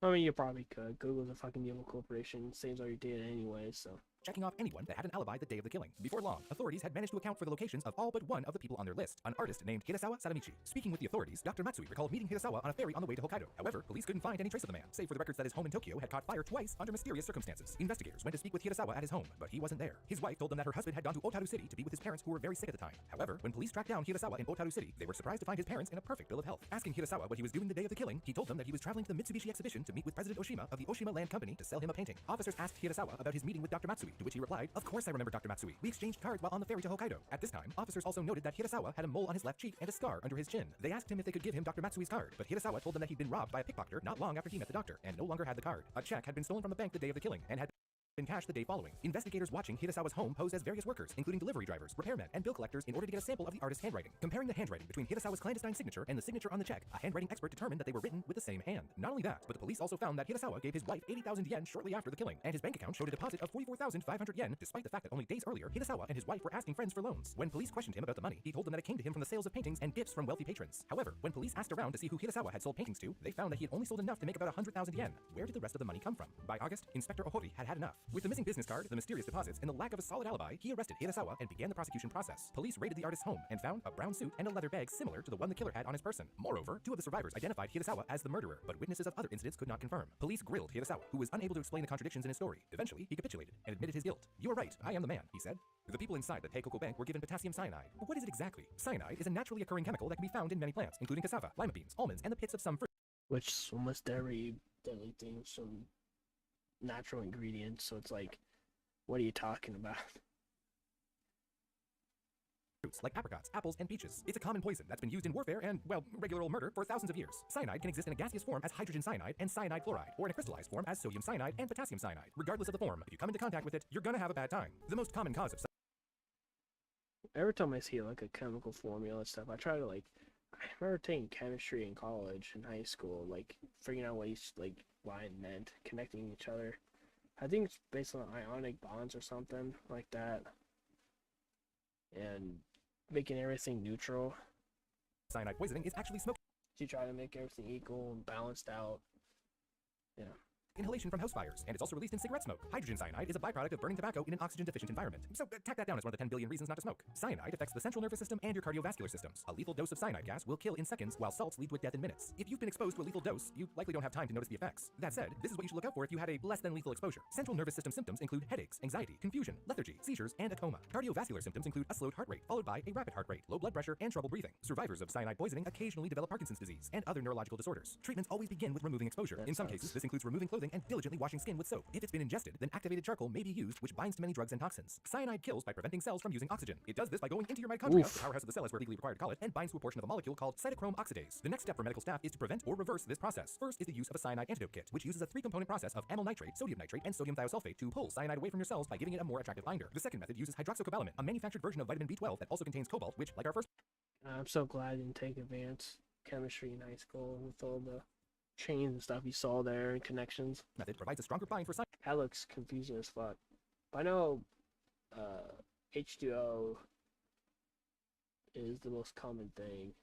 I mean, you probably could. Google's a fucking evil corporation, saves all your data anyway, so. Checking off anyone that had an alibi the day of the killing. Before long, authorities had managed to account for the locations of all but one of the people on their list, an artist named Hirasawa Sadamichi. Speaking with the authorities, Dr. Matsui recalled meeting Hirasawa on a ferry on the way to Hokkaido. However, police couldn't find any trace of the man, save for the records that his home in Tokyo had caught fire twice under mysterious circumstances. Investigators went to speak with Hirasawa at his home, but he wasn't there. His wife told them that her husband had gone to Otaru City to be with his parents who were very sick at the time. However, when police tracked down Hirasawa in Otaru City, they were surprised to find his parents in a perfect bill of health. Asking Hirasawa what he was doing the day of the killing, he told them that he was traveling to the Mitsubishi exhibition to meet with President Oshima of the Oshima Land Company to sell him a painting. Officers asked Hirasawa about his meeting with Dr. Matsui, to which he replied, "Of course I remember Dr. Matsui. We exchanged cards while on the ferry to Hokkaido." At this time, officers also noted that Hirasawa had a mole on his left cheek and a scar under his chin. They asked him if they could give him Dr. Matsui's card, but Hirasawa told them that he'd been robbed by a pickpocketer not long after he met the doctor, and no longer had the card. A check had been stolen from the bank the day of the killing, and had been cashed the day following. Investigators watching Hirasawa's home posed as various workers, including delivery drivers, repairmen, and bill collectors in order to get a sample of the artist's handwriting. Comparing the handwriting between Hirasawa's clandestine signature and the signature on the check, a handwriting expert determined that they were written with the same hand. Not only that, but the police also found that Hirasawa gave his wife 80,000 yen shortly after the killing, and his bank account showed a deposit of 44,500 yen, despite the fact that only days earlier, Hirasawa and his wife were asking friends for loans. When police questioned him about the money, he told them that it came to him from the sales of paintings and gifts from wealthy patrons. However, when police asked around to see who Hirasawa had sold paintings to, they found that he had only sold enough to make about 100,000 yen. Where did the rest of the money come from? By August, Inspector Ohori had had enough. With the missing business card, the mysterious deposits, and the lack of a solid alibi, he arrested Hirasawa and began the prosecution process. Police raided the artist's home and found a brown suit and a leather bag similar to the one the killer had on his person. Moreover, 2 of the survivors identified Hirasawa as the murderer, but witnesses of other incidents could not confirm. Police grilled Hirasawa, who was unable to explain the contradictions in his story. Eventually, he capitulated and admitted his guilt. "You are right, I am the man," he said. The people inside the Teikoko Bank were given potassium cyanide. What is it exactly? Cyanide is a naturally occurring chemical that can be found in many plants, including cassava, lima beans, almonds, and the pits of some fruit. Which is almost every deadly thing, some natural ingredients, so it's like, what are you talking about? fruits like apricots, apples, and peaches. It's a common poison that's been used in warfare and, well, regular old murder for thousands of years. Cyanide can exist in a gaseous form as hydrogen cyanide and cyanide fluoride, or in a crystallized form as sodium cyanide and potassium cyanide. Regardless of the form, if you come into contact with it, you're gonna have a bad time. The most common cause of Every time I see like a chemical formula and stuff, I try to like. I remember taking chemistry in college and high school, like figuring out what each like line meant, connecting each other. I think it's based on ionic bonds or something like that, and making everything neutral. cyanide poisoning is actually smoke You try to make everything equal and balanced out. Yeah. inhalation from house fires, and it's also released in cigarette smoke. Hydrogen cyanide is a byproduct of burning tobacco in an oxygen-deficient environment. So tack that down as one of the 10 billion reasons not to smoke. Cyanide affects the central nervous system and your cardiovascular systems. A lethal dose of cyanide gas will kill in seconds, while salts lead with death in minutes. If you've been exposed to a lethal dose, you likely don't have time to notice the effects. That said, this is what you should look out for if you had a less than lethal exposure. Central nervous system symptoms include headaches, anxiety, confusion, lethargy, seizures, and a coma. Cardiovascular symptoms include a slowed heart rate, followed by a rapid heart rate, low blood pressure, and trouble breathing. Survivors of cyanide poisoning occasionally develop Parkinson's disease and other neurological disorders. Treatments always begin with removing exposure. That In some sucks. cases, this includes removing clothing and diligently washing skin with soap. If it's been ingested, then activated charcoal may be used, which binds to many drugs and toxins. Cyanide kills by preventing cells from using oxygen. It does this by going into your mitochondria, Oof. the powerhouse of the cell as we're legally required to call it, and binds to a portion of a molecule called cytochrome oxidase. The next step for medical staff is to prevent or reverse this process. First is the use of a cyanide antidote kit, which uses a three-component process of amyl nitrate, sodium nitrate, and sodium thiosulfate to pull cyanide away from your cells by giving it a more attractive binder. The second method uses hydroxycobalamin, a manufactured version of vitamin B12 that also contains cobalt, which, like our first I'm so glad I didn't take advanced chemistry in high school with all the chains and stuff you saw there and connections. method, provides a stronger bind for cyanide. That looks confusing as fuck. I know H2O is the most common thing.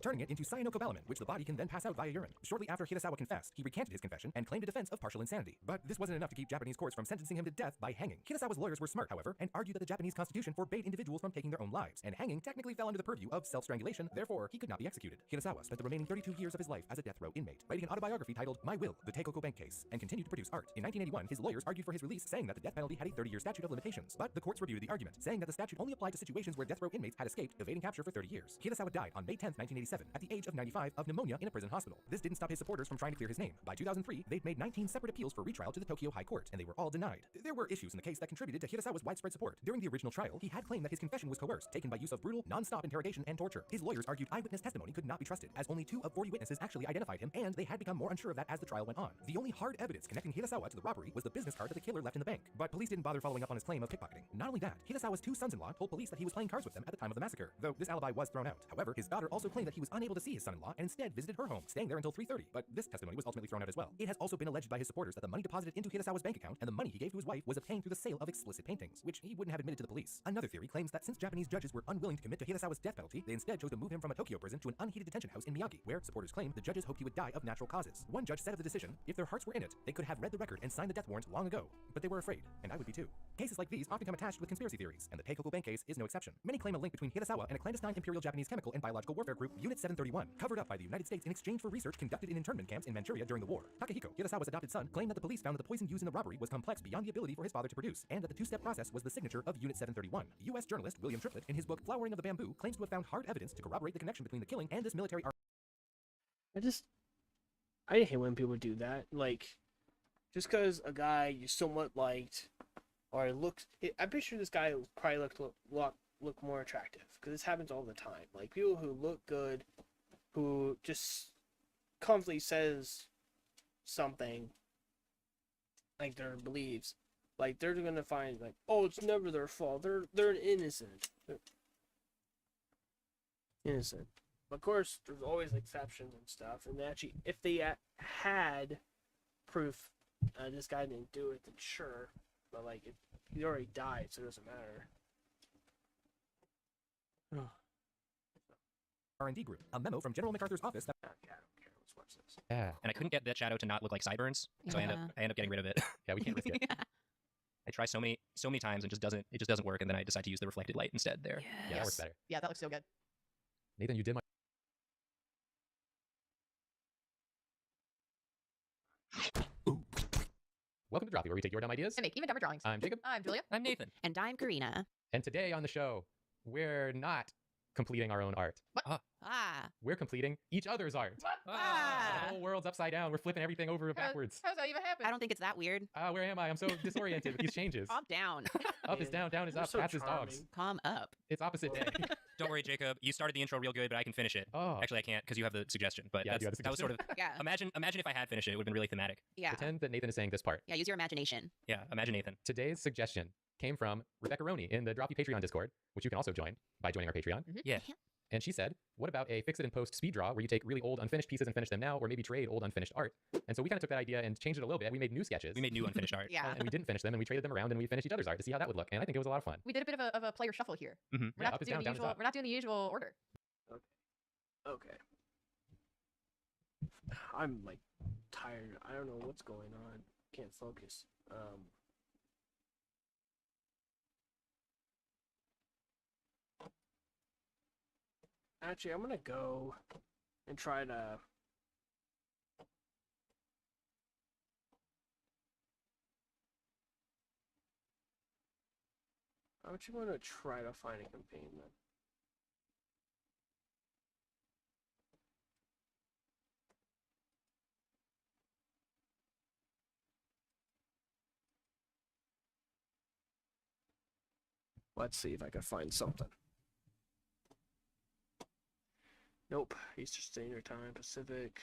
Turning it into cyanocobalamin, which the body can then pass out via urine. Shortly after Hirasawa confessed, he recanted his confession and claimed a defense of partial insanity. But this wasn't enough to keep Japanese courts from sentencing him to death by hanging. Hirasawa's lawyers were smart, however, and argued that the Japanese constitution forbade individuals from taking their own lives, and hanging technically fell under the purview of self-strangulation, therefore he could not be executed. Hirasawa spent the remaining 32 years of his life as a death row inmate, writing an autobiography titled My Will, The Teikoko Bank Case, and continued to produce art. In 1981, his lawyers argued for his release, saying that the death penalty had a 30-year statute of limitations, but the courts refuted the argument, saying that the statute only applied to situations where death row inmates had escaped, evading capture for 30 years. Hirasawa died on May 10, 1987, at the age of 95 of pneumonia in a prison hospital. This didn't stop his supporters from trying to clear his name. By 2003, they'd made 19 separate appeals for retrial to the Tokyo High Court, and they were all denied. There were issues in the case that contributed to Hirasawa's widespread support. During the original trial, he had claimed that his confession was coerced, taken by use of brutal, non-stop interrogation and torture. His lawyers argued eyewitness testimony could not be trusted, as only 2 of 40 witnesses actually identified him, and they had become more unsure of that as the trial went on. The only hard evidence connecting Hirasawa to the robbery was the business card that the killer left in the bank, but police didn't bother following up on his claim of pickpocketing. Not only that, Hirasawa's 2 sons-in-law told police that he was playing cards with them at the time of the massacre, though this alibi was thrown out. However, his daughter also claimed that he was unable to see his son-in-law and instead visited her home, staying there until 3:30, but this testimony was ultimately thrown out as well. It has also been alleged by his supporters that the money deposited into Hirasawa's bank account and the money he gave to his wife was obtained through the sale of explicit paintings, which he wouldn't have admitted to the police. Another theory claims that since Japanese judges were unwilling to commit to Hirasawa's death penalty, they instead chose to move him from a Tokyo prison to an unheated detention house in Miyagi, where supporters claim the judges hoped he would die of natural causes. One judge said of the decision, if their hearts were in it, they could have read the record and signed the death warrant long ago, but they were afraid, and I would be too. Cases like these often come attached with conspiracy theories, and the Teikoko Bank case is no exception. Many claim a link between Hirasawa and a clandestine Imperial Japanese chemical and biological warfare group, Unit 731, covered up by the United States in exchange for research conducted in internment camps in Manchuria during the war. Takehiko, Hirasawa's adopted son, claimed that the police found that the poison used in the robbery was complex beyond the ability for his father to produce, and that the 2-step process was the signature of Unit 731. U.S. journalist William Triplett, in his book Flowering of the Bamboo, claims to have found hard evidence to corroborate the connection between the killing and this military I hate when people do that. Like, just because a guy you somewhat liked, or I'm pretty sure this guy probably look more attractive, because this happens all the time. Like, people who look good, who just confidently says something, like their beliefs, like they're gonna find like, oh, it's never their fault. They're innocent. They're innocent. Of course, there's always exceptions and stuff. And actually, if they had proof this guy didn't do it, then sure. But like, he already died, so it doesn't matter. R&D group, a memo from General MacArthur's office that Okay, I don't care. Let's watch this. Yeah. And I couldn't get that shadow to not look like sideburns, so I end up getting rid of it. yeah, we can't risk it. I try so many times and it just doesn't work, and then I decide to use the reflected light instead there. Yeah, that works better. Yeah, that looks so good. Nathan, you did my Ooh. Welcome to Droppy, where we take your dumb ideas. And make even dumber drawings. I'm Jacob. I'm Julia. I'm Nathan. And I'm Karina. And today on the show, we're not completing our own art. Ah. We're completing each other's art. Ah. The whole world's upside down. We're flipping everything over backwards. How's that even happen? I don't think it's that weird. Where am I? I'm so disoriented with these changes. Calm down. Up is down, down is You're up. so Cats is dogs. charming. Calm up. It's opposite day. Don't worry, Jacob. You started the intro real good, but I can finish it. Oh. Actually, I can't because you have the suggestion. But Yeah, I do have the that was sort of. Yeah. Imagine if I had finished it. It would have been really thematic. Yeah. Pretend that Nathan is saying this part. Yeah, use your imagination. Yeah, imagine Nathan. Today's suggestion came from Rebecca Roney in the Drop You Patreon Discord, which you can also join by joining our Patreon. Yeah. And she said, what about a fix it and post speed draw where you take really old unfinished pieces and finish them now, or maybe trade old unfinished art? And so we kind of took that idea and changed it a little bit. We made new sketches. We made new unfinished art. Yeah. And we didn't finish them, and we traded them around, and we finished each other's art to see how that would look. And I think it was a lot of fun. We did a bit of a player shuffle here. Mhm. We're Yeah, not up is doing down, the down is usual. up. We're not doing the usual order. Okay. I'm like tired. I don't know what's going on. Can't focus. Actually, I'm gonna go and try to. I'm actually going to try to find a campaign then. Let's see if I can find something. Nope. Eastern Standard Time, Pacific.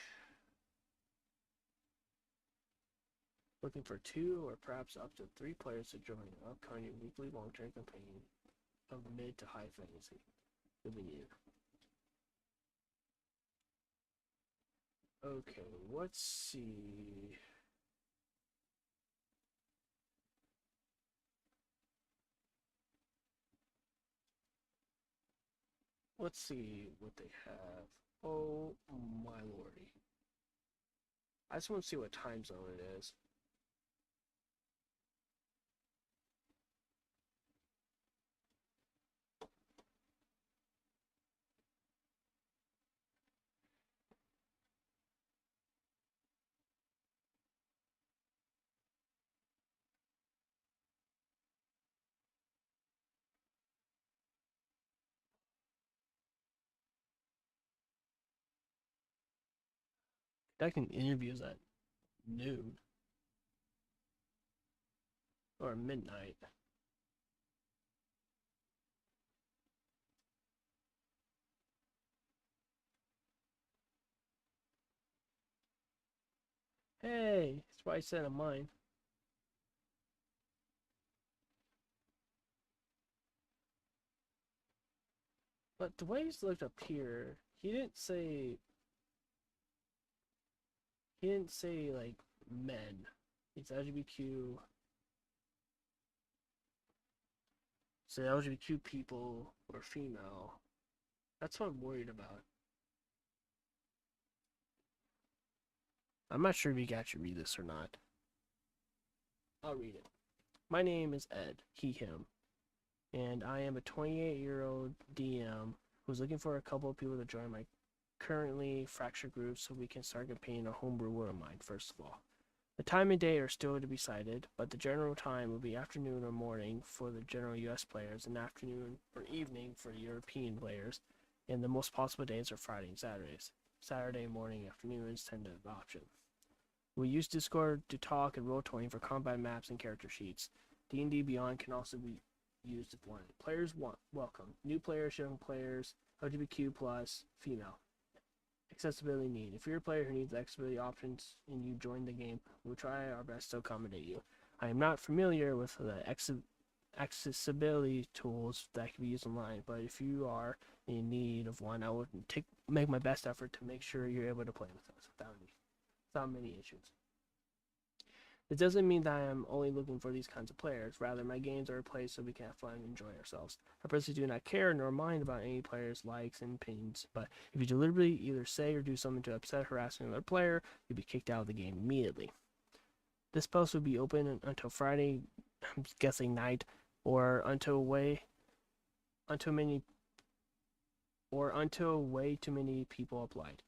Looking for 2 or perhaps up to 3 players to join an upcoming weekly long-term campaign of mid to high fantasy. Living year. Okay, let's see. Let's see what they have. Oh my lordy. I just want to see what time zone it is. Conducting interviews at noon or midnight. Hey, that's why I said on mine. But the way he's looked up here, he didn't say like men. It's LGBTQ. So LGBTQ people or female. That's what I'm worried about. I'm not sure if you can actually read this or not. I'll read it. My name is Ed, he, him, and I am a 28-year-old DM who's looking for a couple of people to join my currently fractured group so we can start competing a homebrew war of mine, first of all. The time and day are still to be decided, but the general time will be afternoon or morning for the general US players and afternoon or evening for the European players, and the most possible days are Friday and Saturdays. Saturday morning, afternoon is tentative option. We use Discord to talk and roll-20 for combat maps and character sheets. D&D Beyond can also be used if wanted. Players welcome. New players, young players, LGBTQ+, female. Accessibility need. If you're a player who needs accessibility options and you join the game, we'll try our best to accommodate you. I am not familiar with the accessibility tools that can be used online, but if you are in need of one, I will make my best effort to make sure you're able to play with us without many issues. This doesn't mean that I am only looking for these kinds of players. Rather, my games are a place so we can have fun and enjoy ourselves. I personally do not care nor mind about any player's likes and opinions, but if you deliberately either say or do something to upset, harass another player, you'll be kicked out of the game immediately. This post will be open until Friday, I'm guessing night, or until way too many people applied.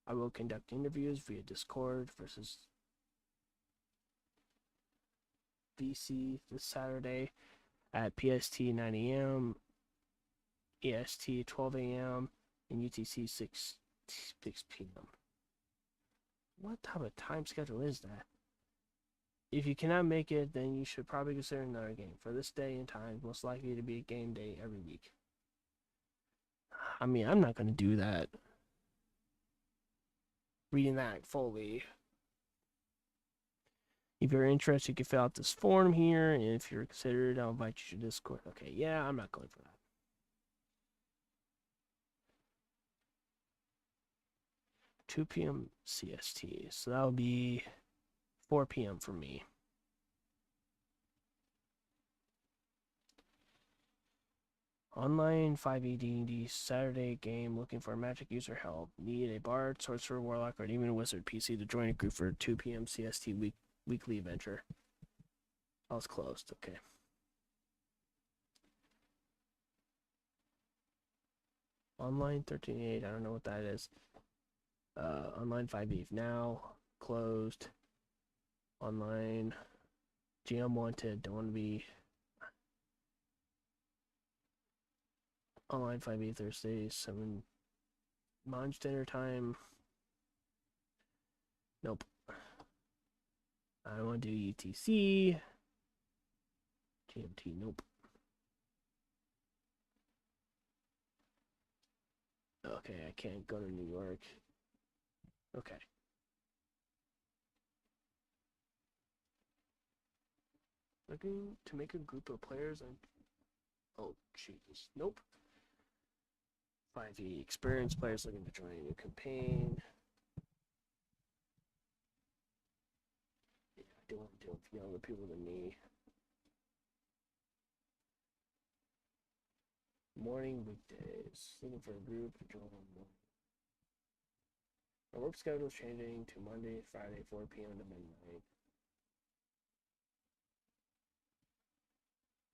I will conduct interviews via Discord versus VC this Saturday at PST 9 a.m. EST 12 a.m. and UTC 6 p.m. What type of time schedule is that? If you cannot make it, then you should probably consider another game. For this day and time, most likely to be a game day every week. I mean, I'm not going to do that. Reading that fully. If you're interested, you can fill out this form here. And if you're considered, I'll invite you to Discord. Okay, yeah, I'm not going for that. Two p.m. CST. So that would be 4 p.m. for me. Online 5e D&D Saturday game looking for magic user help. Need a bard, sorcerer, warlock, or even a wizard PC to join a group for 2 p.m. CST weekly adventure. I was closed. Okay. Online 13.8. I don't know what that is. Online 5e now closed. Online GM wanted. Don't want to be. Online 5e Thursday 7 lunch dinner time. Nope. I want to do UTC. GMT. Nope. Okay, I can't go to New York. Okay. Looking to make a group of players and oh Jesus. Nope. 5e experienced players looking to join a new campaign. Yeah, I do want to deal with younger people than me. Morning weekdays. Looking for a group to join. My work schedule is changing to Monday, Friday, 4 p.m. to midnight.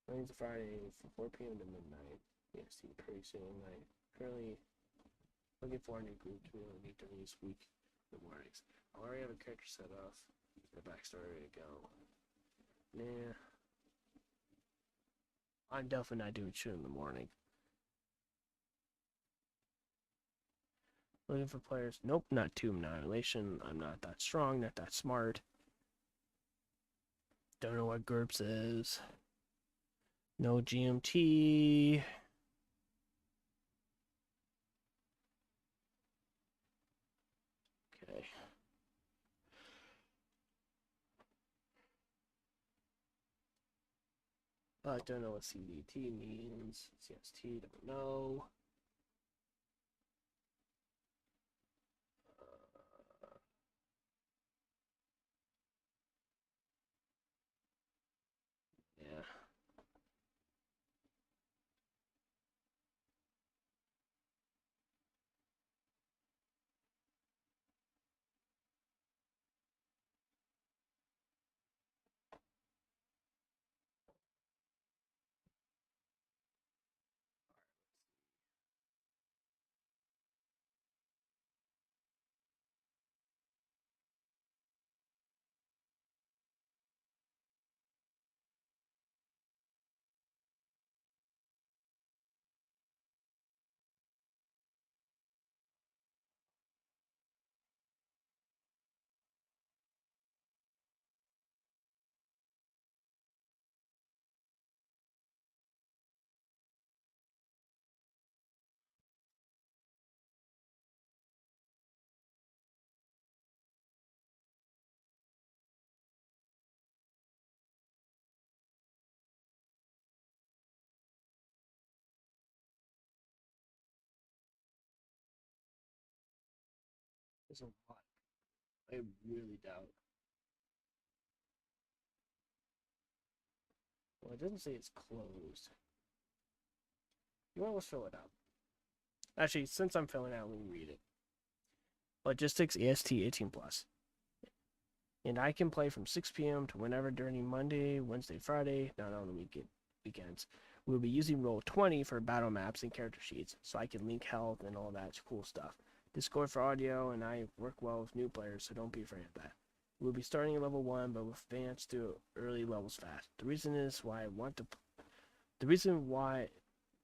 Monday to Friday from 4 p.m. to midnight. Yes, see pretty soon. I currently looking for a new group to be able to meet during this week in the mornings. I already have a character set up. The backstory ready to go. Nah. I'm definitely not doing shit in the morning. Looking for players. Nope, not Tomb Annihilation. I'm not that strong, not that smart. Don't know what GURPS is. No GMT. Okay. Don't know what CDT means. CST, don't know. Yeah. There's a lot. I really doubt. Well, it doesn't say it's closed. You want to fill it out? Actually, since I'm filling out, let me read it. Logistics EST 18 plus. And I can play from 6 p.m. to whenever during Monday, Wednesday, Friday, not on the weekends. We'll be using Roll20 for battle maps and character sheets, so I can link health and all that cool stuff. Discord for audio, and I work well with new players, so don't be afraid of that. We'll be starting at level 1, but we'll advance to early levels fast. The reason why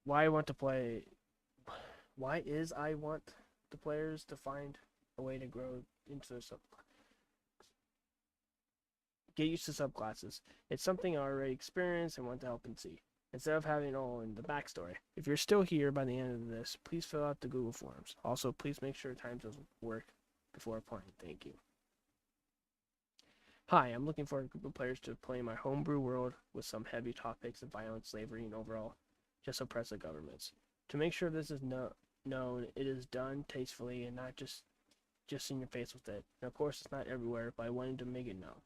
why I want to play. Why is I want the players to find a way to grow into their get used to subclasses. It's something I already experienced and want to help and see. Instead of having it all in the backstory. If you're still here by the end of this, please fill out the Google Forms. Also, please make sure time doesn't work before applying. Thank you. Hi, I'm looking for a group of players to play my homebrew world with some heavy topics of violence, slavery, and overall just oppressive governments. To make sure this is known, it is done tastefully and not just in your face with it. And of course, it's not everywhere, but I wanted to make it known.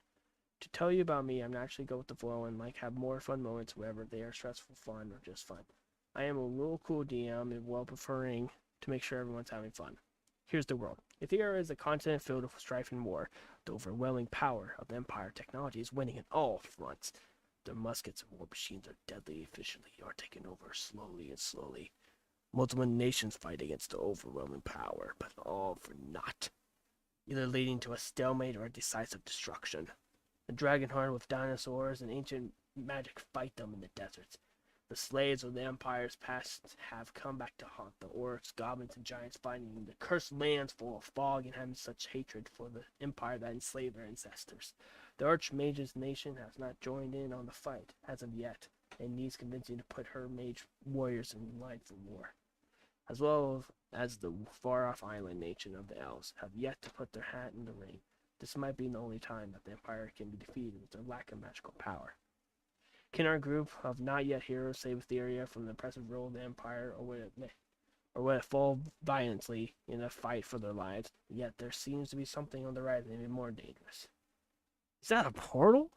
To tell you about me, I'm naturally go with the flow and like have more fun moments, whether they are stressful, fun, or just fun. I am a little cool DM and well preferring to make sure everyone's having fun. Here's the world. Etheria is a continent filled with strife and war. The overwhelming power of the Empire technology is winning on all fronts. Their muskets and war machines are deadly efficiently are taking over slowly and slowly. Multiple nations fight against the overwhelming power, but all for naught, either leading to a stalemate or a decisive destruction. The Dragonheart with dinosaurs and ancient magic fight them in the deserts. The slaves of the Empire's past have come back to haunt the orcs, goblins, and giants fighting in the cursed lands full of fog and having such hatred for the Empire that enslaved their ancestors. The Archmage's nation has not joined in on the fight as of yet, and needs convincing to put her mage warriors in line for war. As well as the far-off island nation of the Elves have yet to put their hat in the ring. This might be the only time that the Empire can be defeated with their lack of magical power. Can our group of not yet heroes save Etheria from the oppressive rule of the Empire, or would it fall violently in a fight for their lives? Yet there seems to be something on the rise that may be more dangerous. Is that a portal?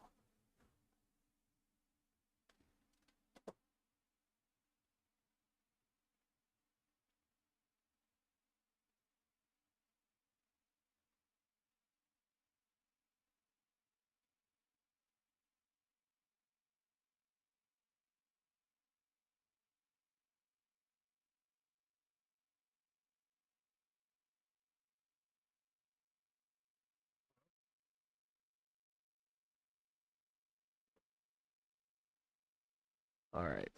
Alright.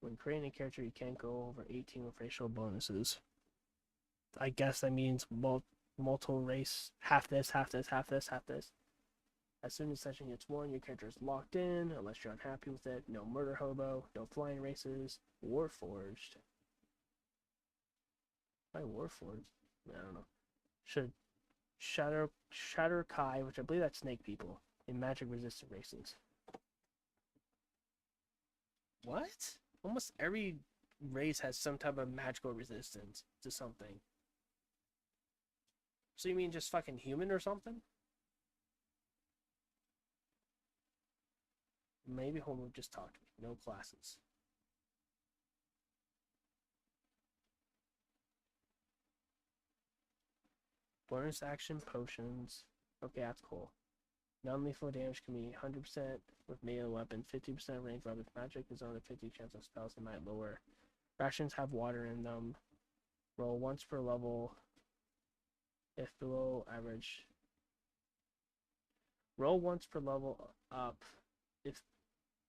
When creating a character, you can't go over 18 with racial bonuses. I guess that means multiple race, half this, half this, half this, half this. As soon as session gets one, your character is locked in, unless you're unhappy with it. No murder hobo, no flying races, warforged. Why warforged? I don't know. Should Shatter Kai, which I believe that's snake people, in magic resistant races. What? Almost every race has some type of magical resistance to something. So you mean just fucking human or something? Maybe Homer just talked to me. No classes. Bonus action potions. Okay, that's cool. Non-lethal damage can be 100% with melee weapon, 50% range weapon. Magic is on a 50 chance of spells they might lower. Rations have water in them. Roll once per level. If below average. Roll once per level up. If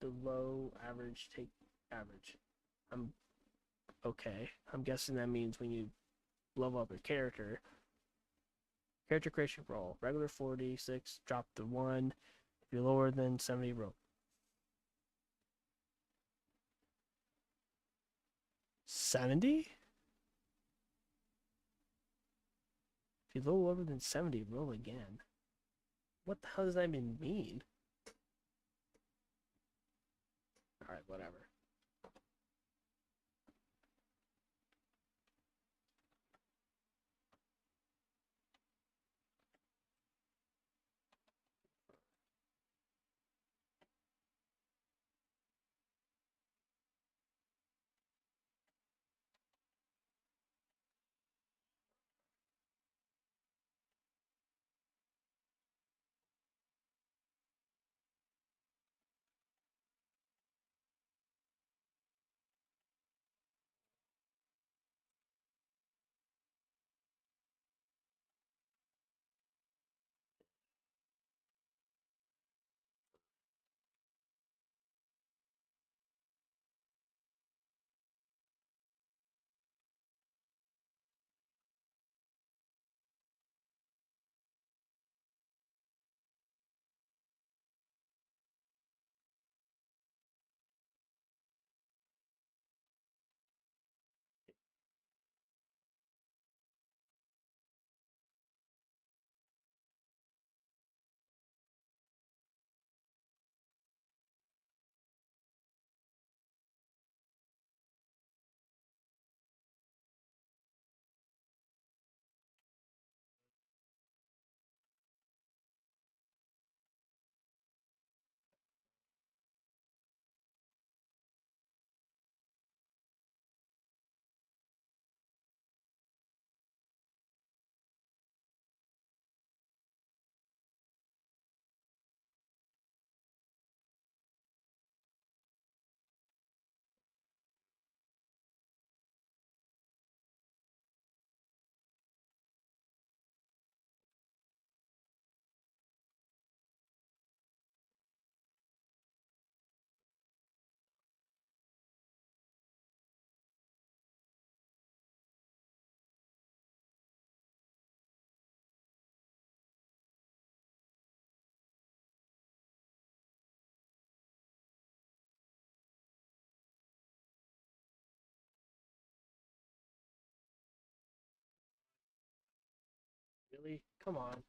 below average, take average. Okay. I'm guessing that means when you level up a character. Character creation roll. Regular 46, drop the 1. If you're lower than 70, roll. 70? If you're lower than 70, roll again. What the hell does that even mean? Alright, whatever. Really? Come on.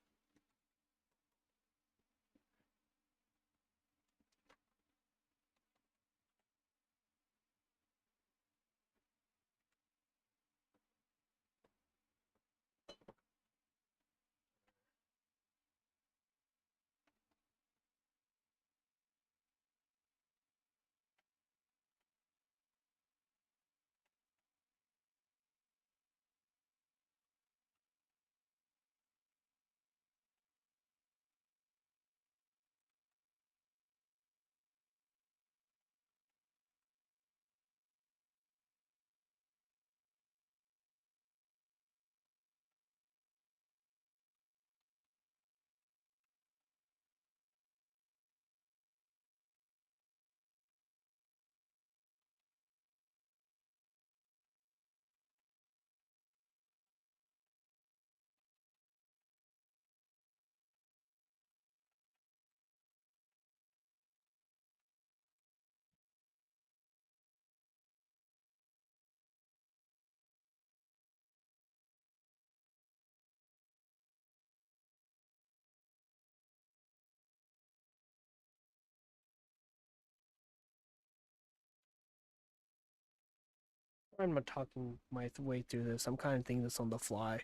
I'm not talking my way through this. I'm kind of thinking this on the fly.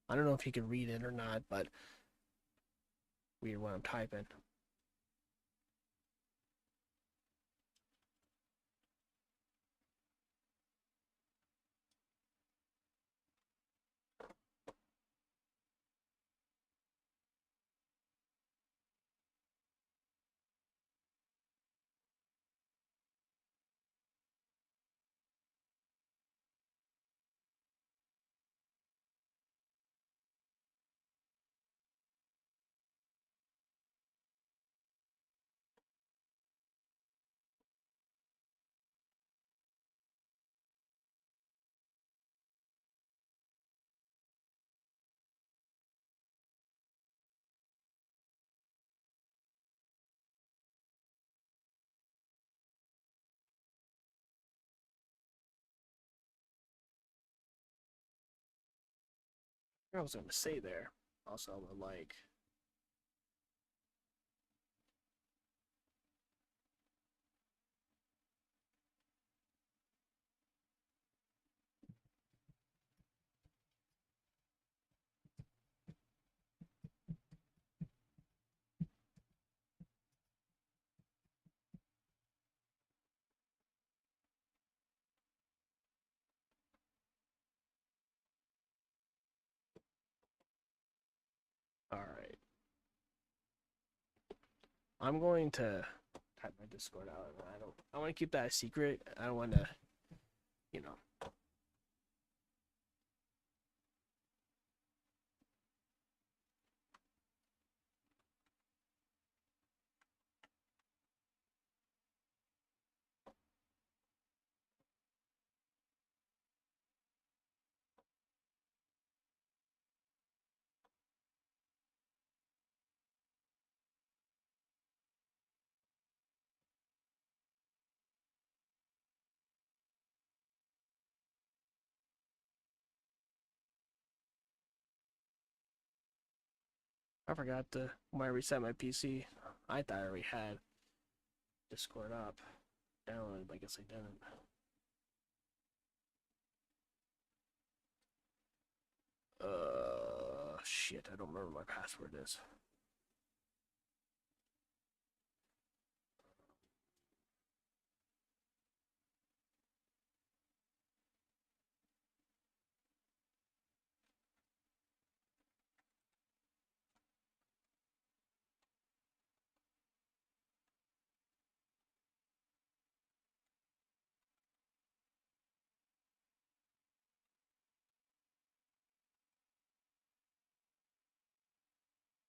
I don't know if he can read it or not, but weird when I'm typing. I was gonna say there. Also, I would like. All right. I'm going to type my Discord out. I want to keep that a secret. I don't want to, you know. I forgot to when I reset my PC. I thought I already had Discord up. Downloaded, but I guess I didn't. Shit, I don't remember my password is.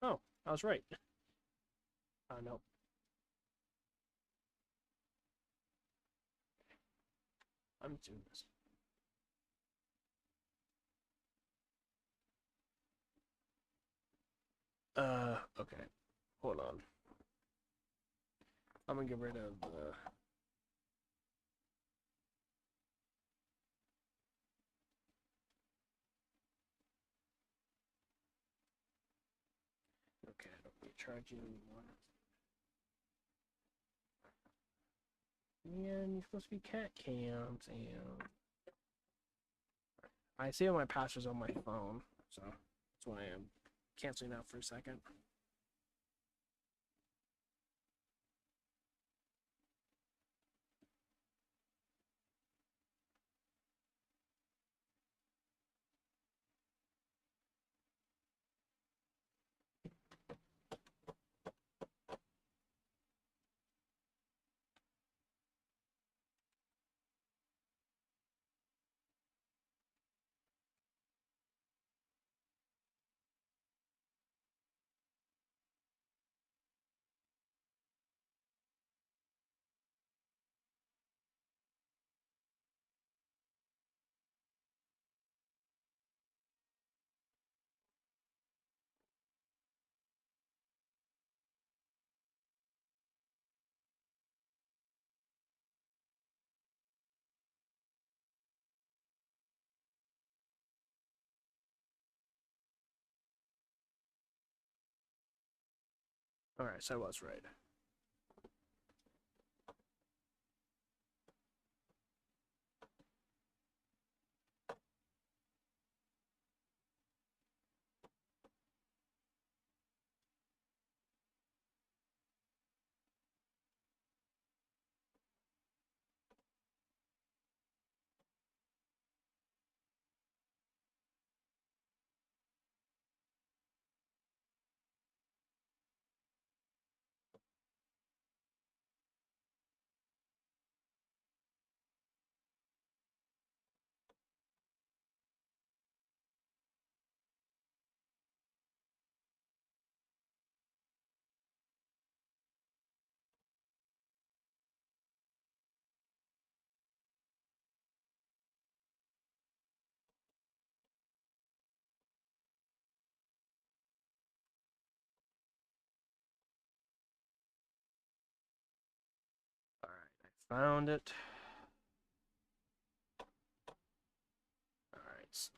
Oh, I was right. No. I'm doing this. Okay. Hold on. I'm gonna get rid of Charge you anymore. And you're supposed to be cat cams and I see all my passwords on my phone, so that's why I'm canceling out for a second. Alright, so I was right. Alright, I found it. Alright.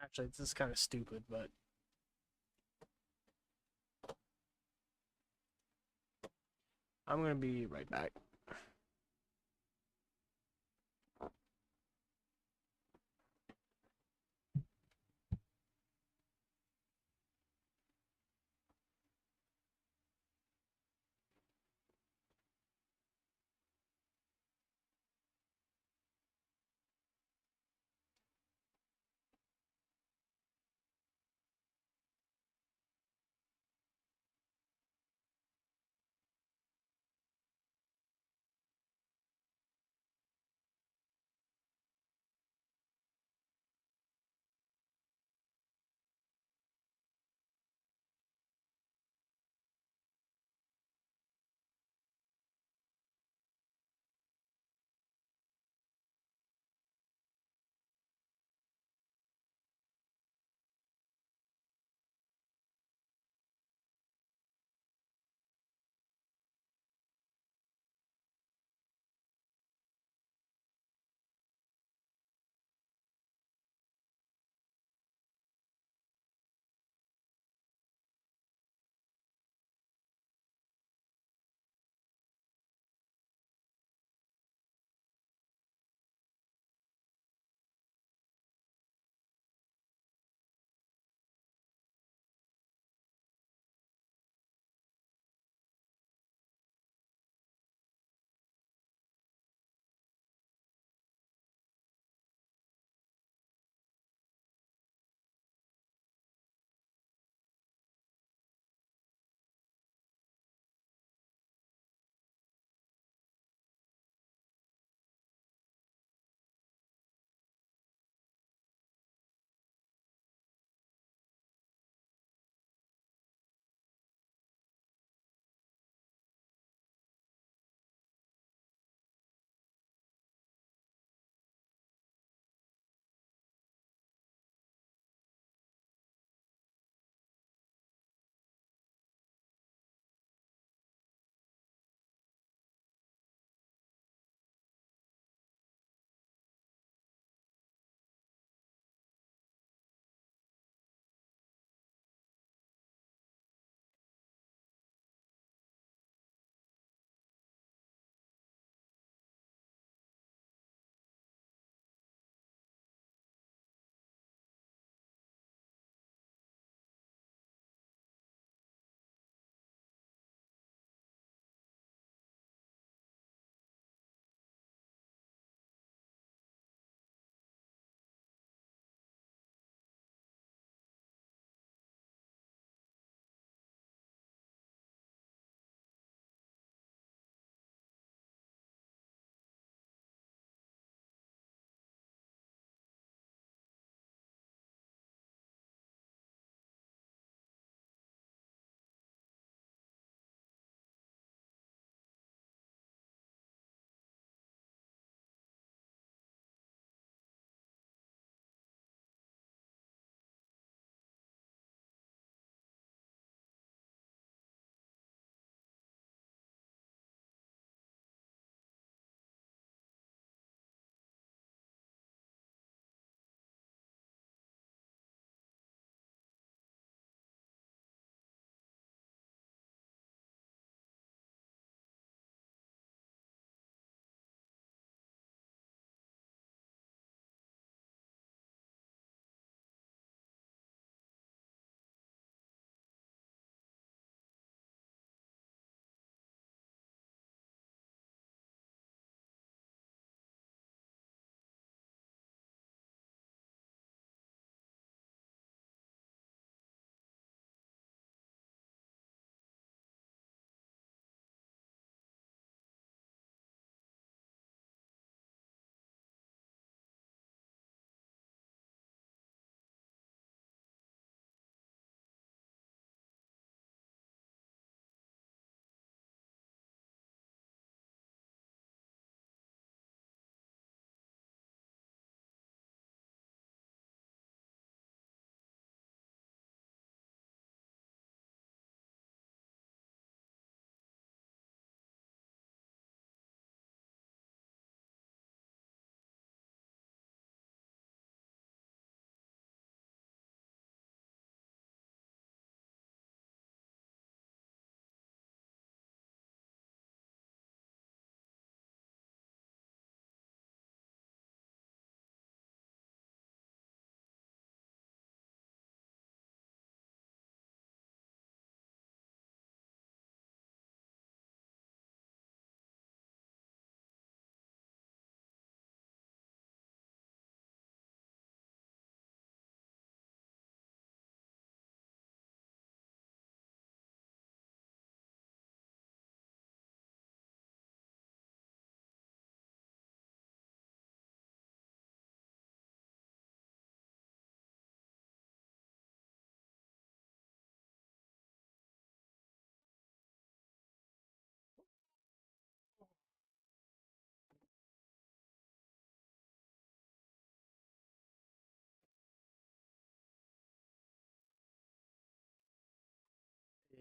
Actually, this is kind of stupid, but I'm gonna be right back.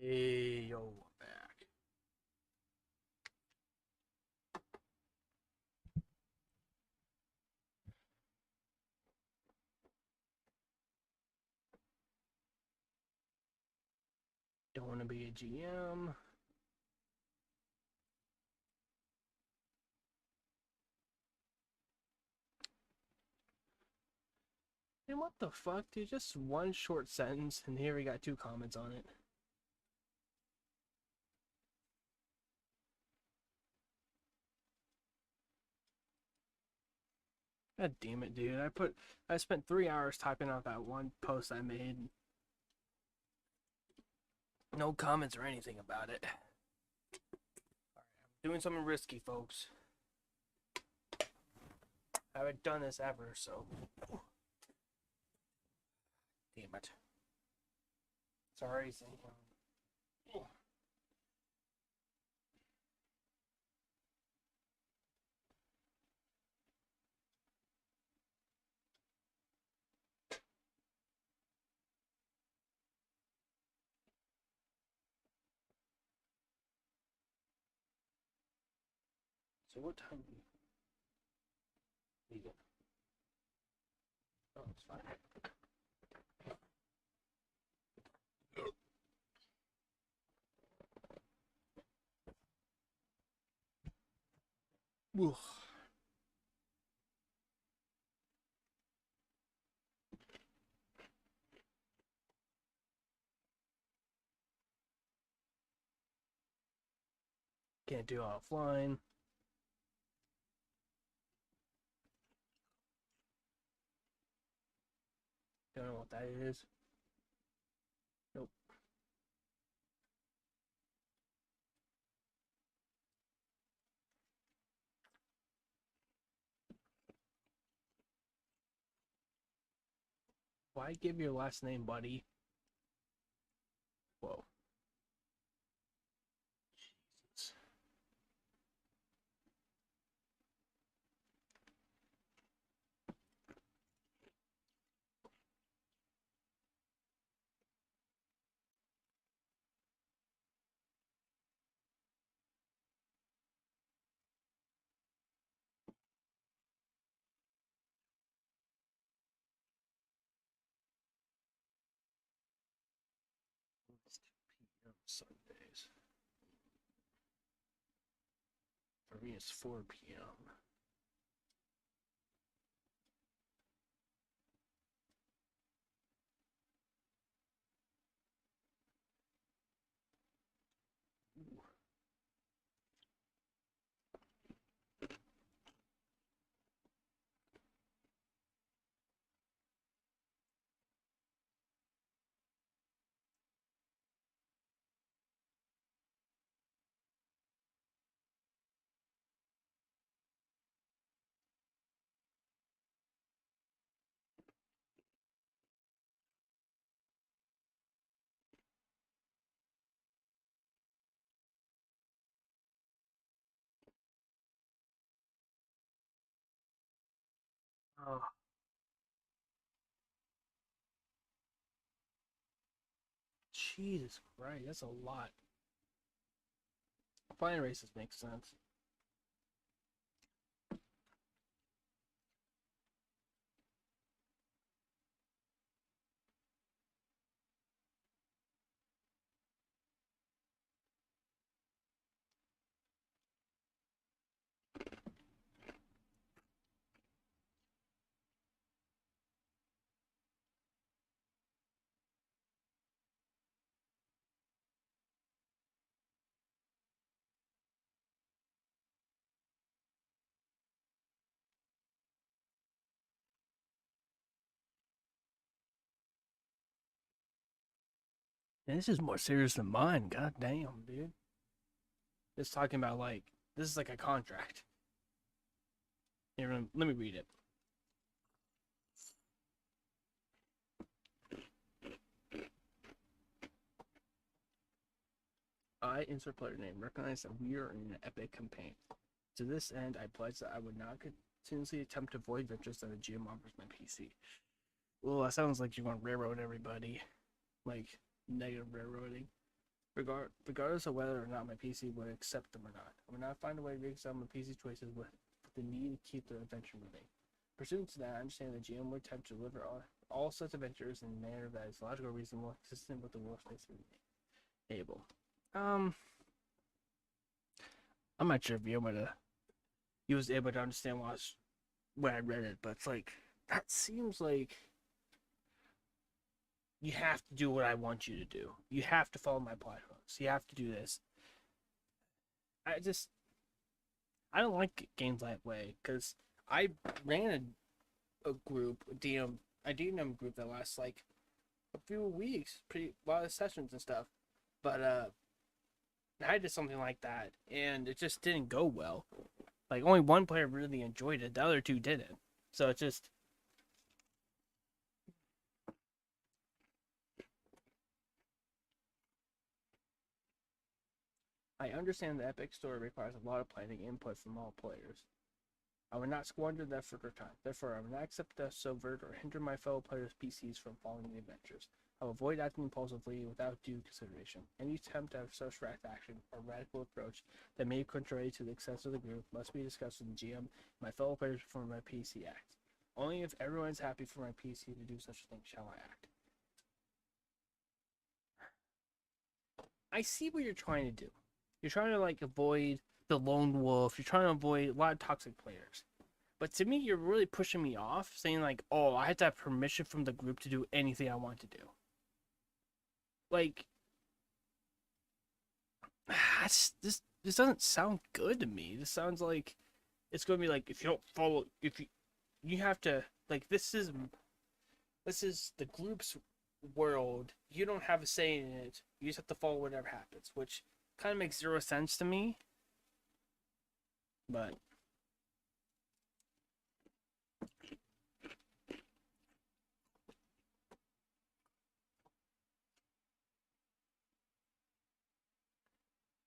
Hey, yo, back. Don't want to be a GM. And what the fuck, dude? Just one short sentence, and here we got 2 comments on it. God damn it, dude. I spent 3 hours typing out that one post I made. No comments or anything about it. Alright, I'm doing something risky, folks. I haven't done this ever, so. Damn it. Sorry, Sam. So what time do we leave it? Oh, it's fine. Oof. Can't do offline. Don't know what that is. Nope. Why give your last name, buddy? Whoa. Jesus. It's 2 p.m. Sundays. For me, it's 4 p.m. Oh. Jesus Christ, that's a lot. Flying races make sense. And this is more serious than mine. God damn, dude. It's talking about like this is like a contract. Here, let me read it. I, insert player name, recognize that we are in an epic campaign. To this end, I pledge that I would not continuously attempt to avoid ventures that the GM offers my PC. Well, that sounds like you want to railroad everybody. Like, negative railroading. regardless of whether or not my PC would accept them or not. I would not find a way to reconcile my PC choices with the need to keep the adventure moving. Pursuant to that, I understand that GM would attempt to deliver all such adventures in a manner that is logical, reasonable, and consistent with the world space able. I'm not sure if you was able to understand when I read it, but it's like that seems like you have to do what I want you to do. You have to follow my plot hooks. You have to do this. I don't like games that way because I ran a group, a DNM group that lasts like a few weeks, pretty a lot of sessions and stuff. But I did something like that, and it just didn't go well. Like only one player really enjoyed it, the other two didn't. So it just. I understand the Epic Store requires a lot of planning input from all players. I would not squander the effort or time. Therefore, I would not accept to subvert or hinder my fellow players' PCs from following the adventures. I will avoid acting impulsively without due consideration. Any attempt at such rash action or radical approach that may be contrary to the success of the group must be discussed with the GM and my fellow players before my PC acts. Only if everyone is happy for my PC to do such a thing shall I act. I see what you're trying to do. You're trying to like avoid the lone wolf. You're trying to avoid a lot of toxic players. But to me, you're really pushing me off, saying like, "Oh, I have to have permission from the group to do anything I want to do." Like, this doesn't sound good to me. This sounds like it's going to be like if you don't follow, if you have to like this is the group's world. You don't have a say in it. You just have to follow whatever happens, which kind of makes zero sense to me. But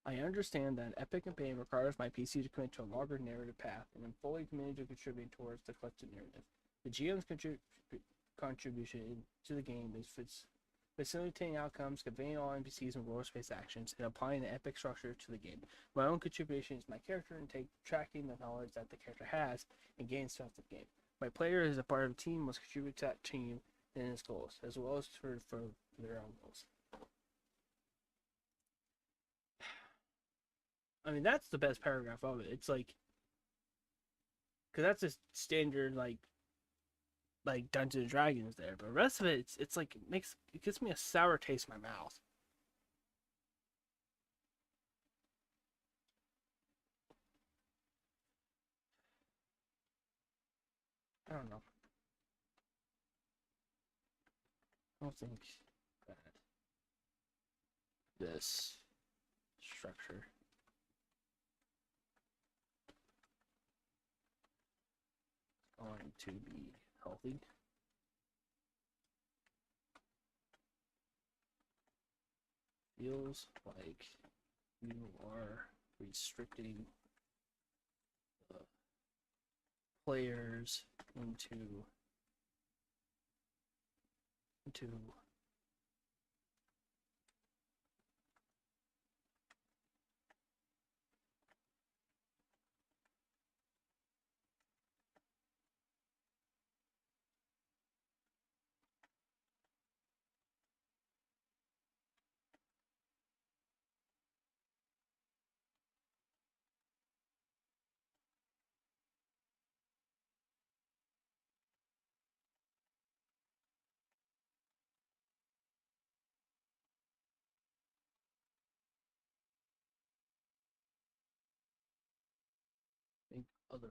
I understand that an epic campaign requires my PC to commit to a longer narrative path, and I'm fully committed to contributing towards the collective narrative. The GM's contribution to the game is facilitating outcomes, conveying all NPCs and world space actions, and applying the epic structure to the game. My own contribution is my character and tracking the knowledge that the character has and gains throughout the game. My player as a part of a team must contribute to that team and its goals, as well as for their own goals. I mean, that's the best paragraph of it. It's like, because that's a standard like Dungeons and Dragons there, but the rest of it, it's like it gives me a sour taste in my mouth. I don't know. I don't think that this structure is going to be healthy. Feels like you are restricting the players into other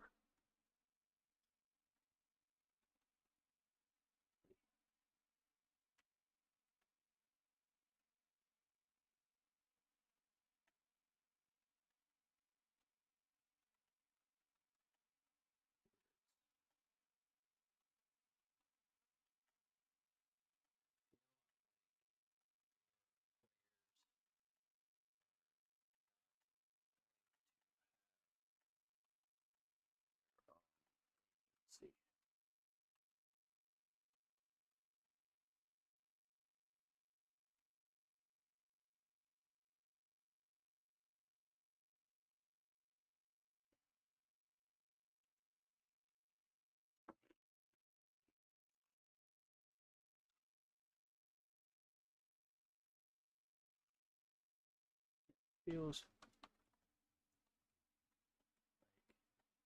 feels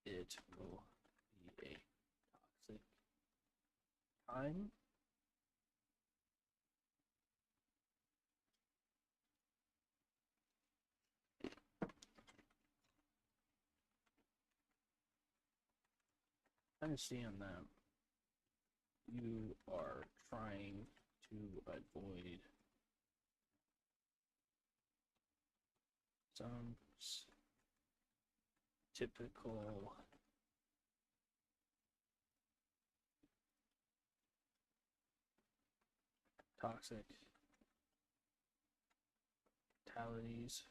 like it will be a toxic time. I understand that you are trying to avoid some typical toxic fatalities.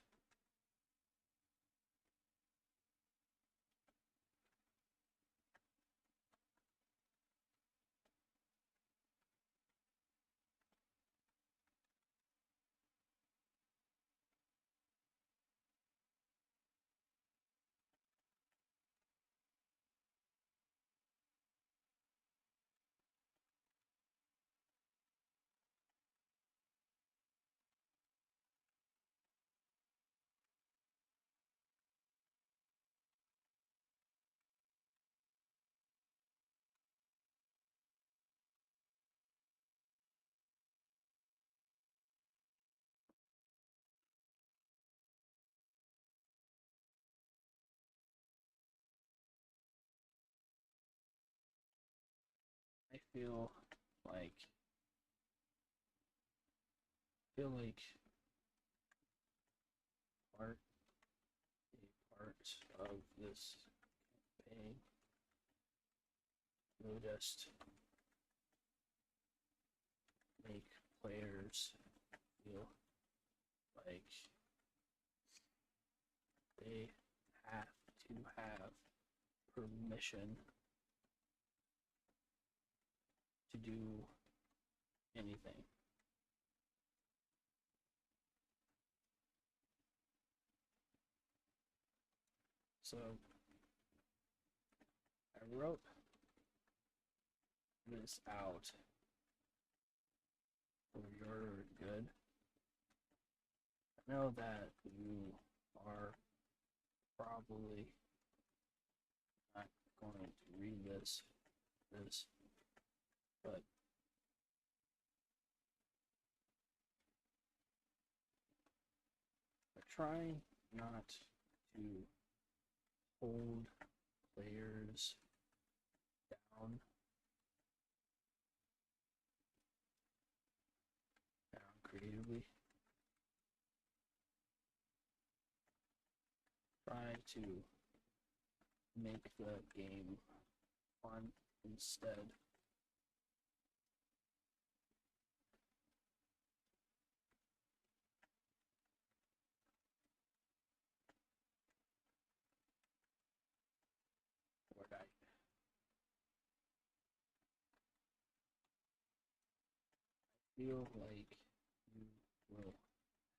I feel like part of this campaign will just make players feel like they have to have permission to do anything. So I wrote this out for your good. I know that you are probably not going to read this, but I try not to hold players down creatively. Try to make the game fun instead. I feel like you will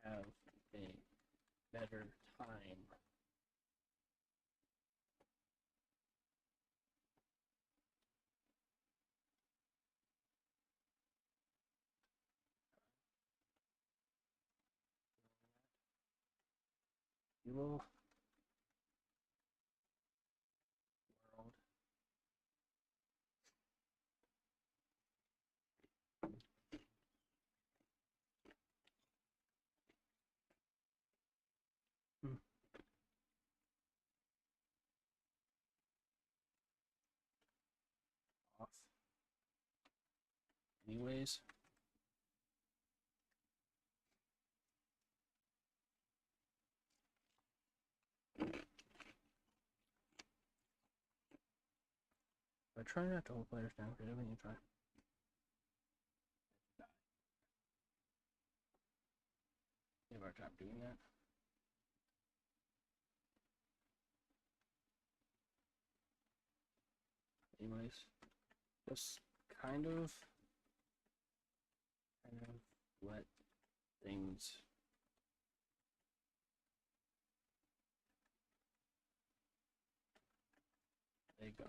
have a better time you will world off anyways. But try not to hold players down creatively and try. You have a hard time doing that. Anyways, just kind of let things they go.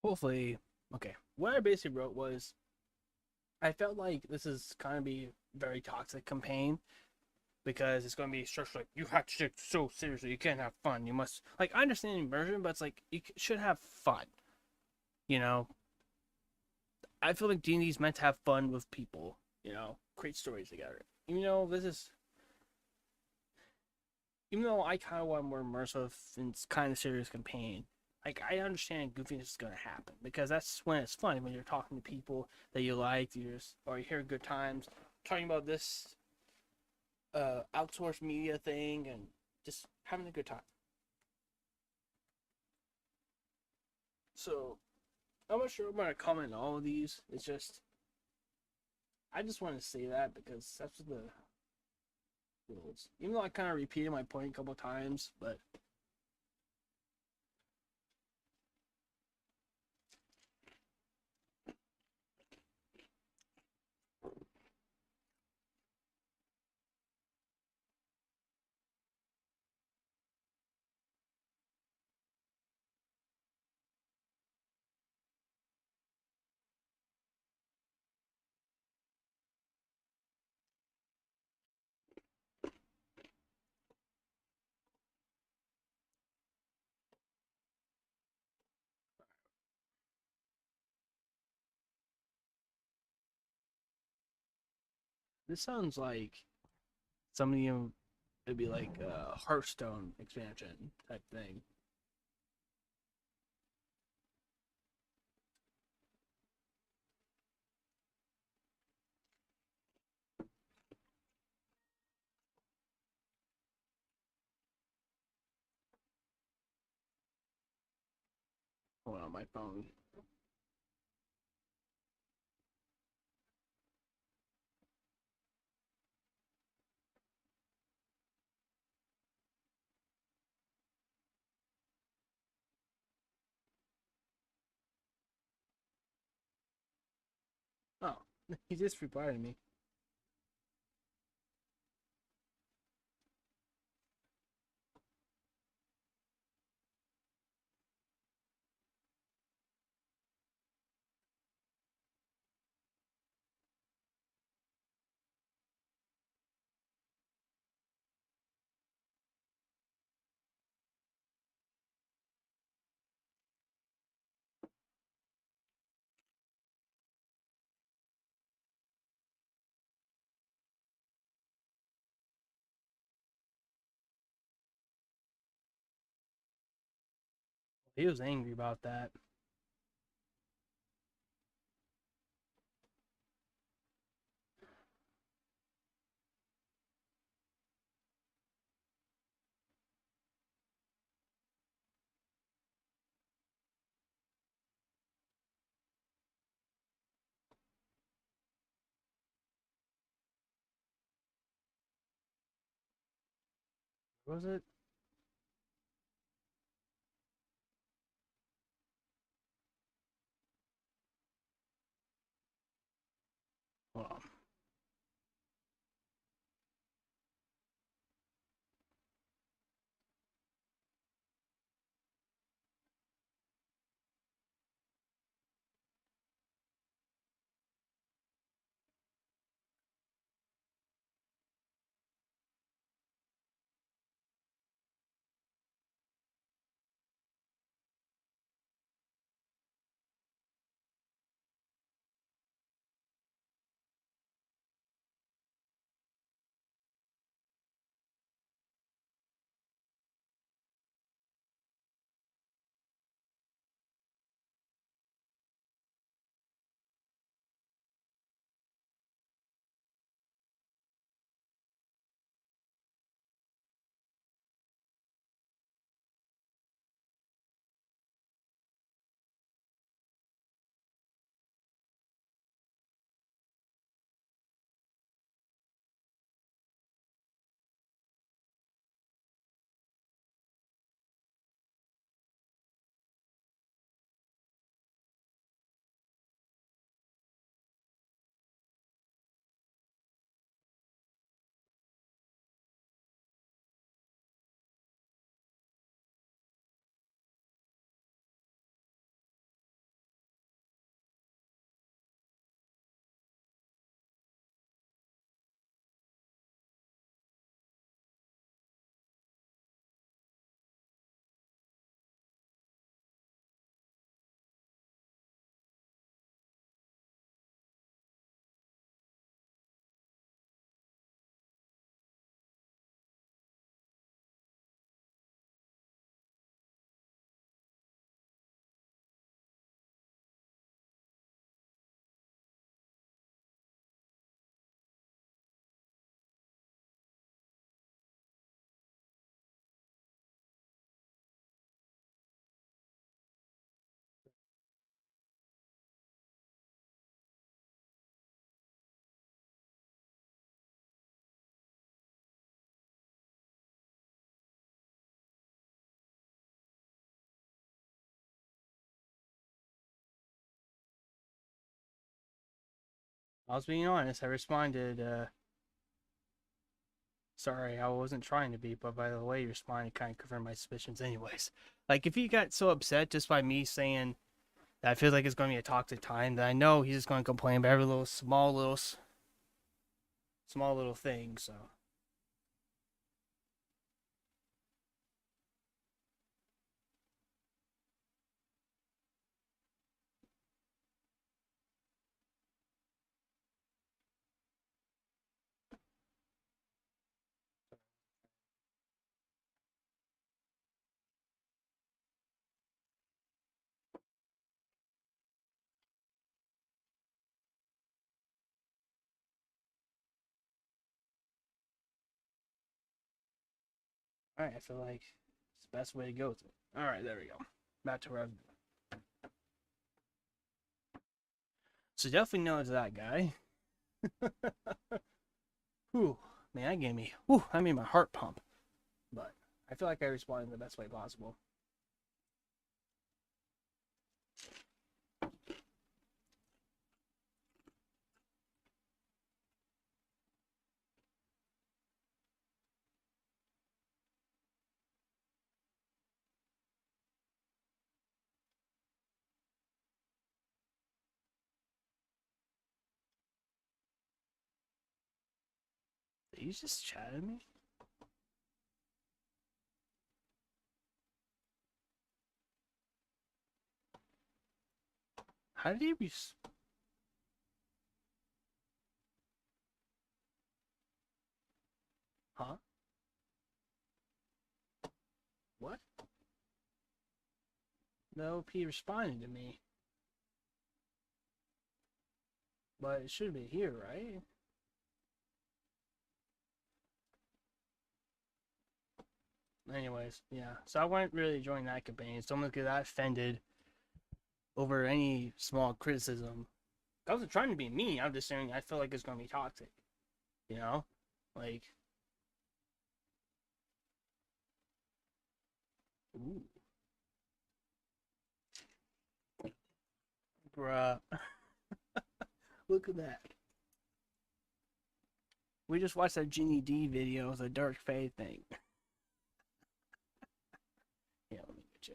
hopefully, okay. What I basically wrote was, I felt like this is kind of be a very toxic campaign because it's going to be structured like you have to take it so seriously. You can't have fun. You must like I understand immersion, but it's like you should have fun. You know, I feel like D&D is meant to have fun with people. You know, create stories together. Even though even though I kind of want more immersive and kind of serious campaign, like I understand goofiness is gonna happen because that's when it's fun when you're talking to people that you like, or you hear good times, talking about this outsourced media thing and just having a good time. So I'm not sure I'm gonna comment on all of these. It's just I just want to say that because that's what the rules. Even though I kind of repeated my point a couple times, but this sounds like some of you it'd be like a Hearthstone expansion type thing. Hold on, my phone. Oh, he just replied to me. He was angry about that. What was it? Hold on. I was being honest. I responded, sorry, I wasn't trying to be, but by the way you responded, kind of confirmed my suspicions anyways. Like, if he got so upset just by me saying that I feel like it's going to be a toxic time, then I know he's just going to complain about every little small little thing, so. Alright, I feel like it's the best way to go with it. Alright, there we go. Back to where I've been. So definitely knows that guy. Whew, man, that made my heart pump. But I feel like I responded in the best way possible. Did he just chat at me? How did he Huh? What? No, he responded to me. But it should be here, right? Anyways, yeah. So I wouldn't really join that campaign. Someone get that offended over any small criticism. I wasn't trying to be mean. I'm just saying I feel like it's gonna be toxic. You know? Like. Ooh. Bruh. Look at that. We just watched that Ginny D video, the Dark Fae thing. Yeah, let me get you.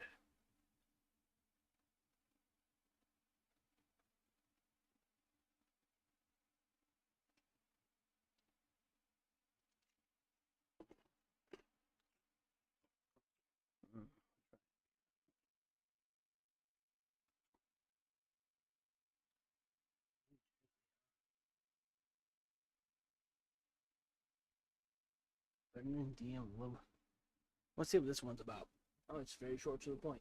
DM. Let's see what this one's about. Oh, it's very short to the point.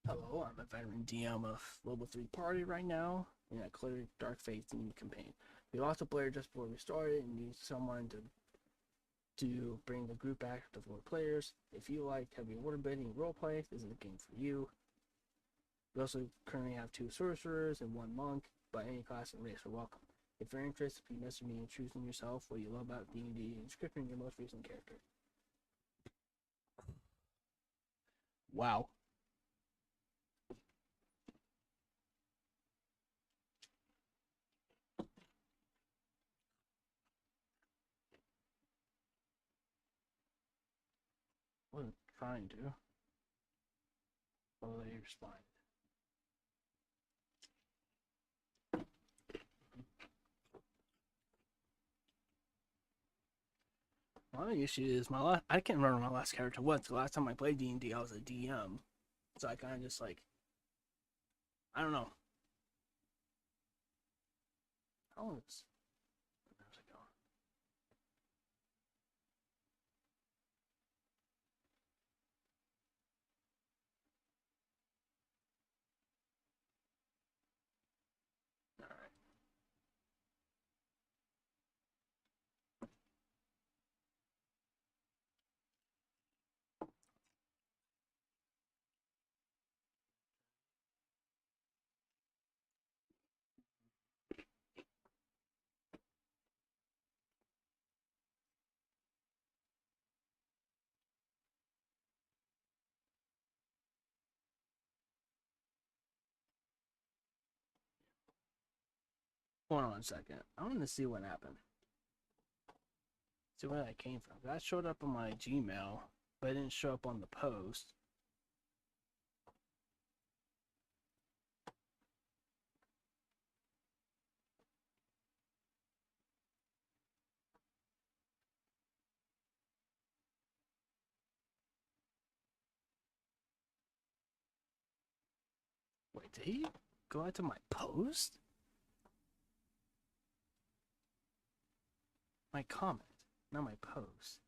Hello, I'm a veteran DM of Level 3 Party right now in a Cleric Dark Fae themed campaign. We lost a player just before we started and need someone to bring the group back to 4 players. If you like heavy water bending roleplay, this is the game for you. We also currently have 2 sorcerers and 1 monk, but any class and race are welcome. If you're interested, please message me in choosing yourself what you love about D&D and scripting your most recent character. Wow. Wasn't trying to. Oh, they responded. My issue is I can't remember my last character was. The last time I played D&D, I was a DM, so I kind of just like, I don't know. How is? Where's it going? All right. Hold on a second. I want to see what happened. See where that came from. That showed up on my Gmail, but it didn't show up on the post. Wait, did he go out to my post? My comment, not my post.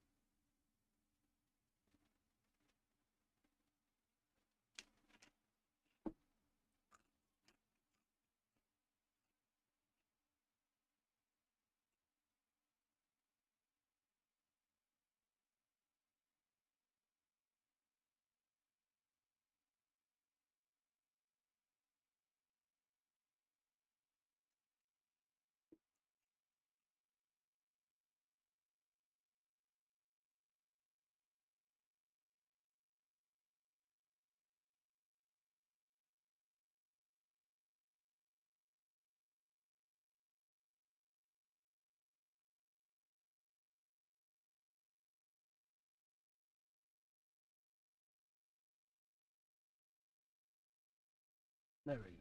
There we go.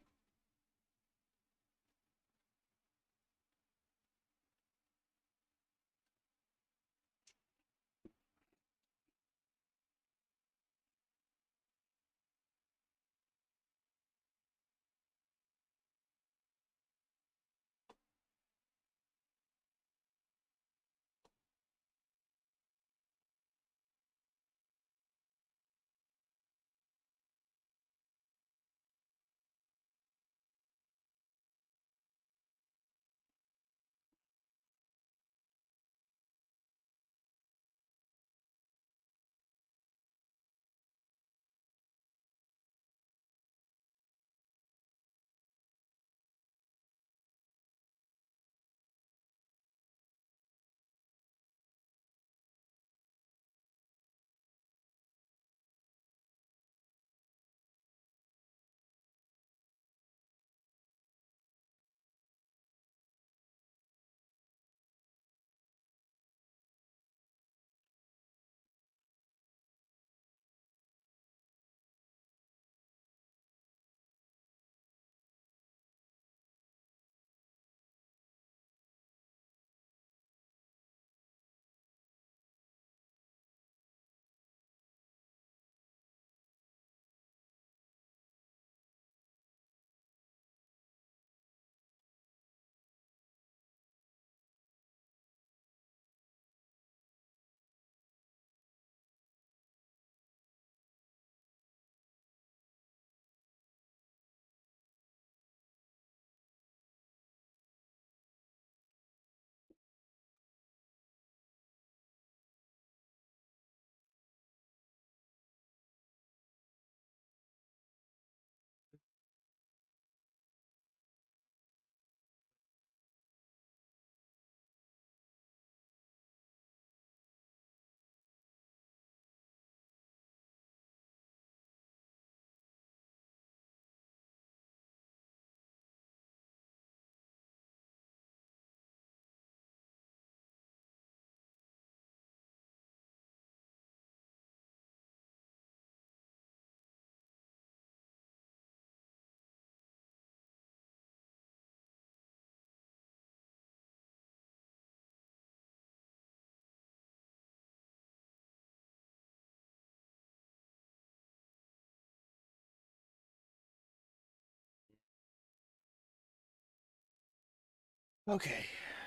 Okay,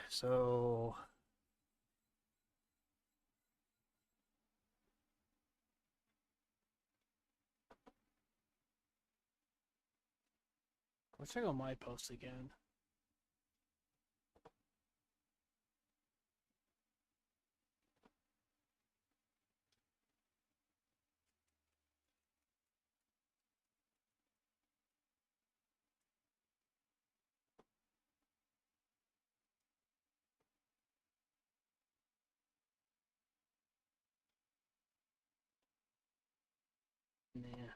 so let's check out my post again. Nah.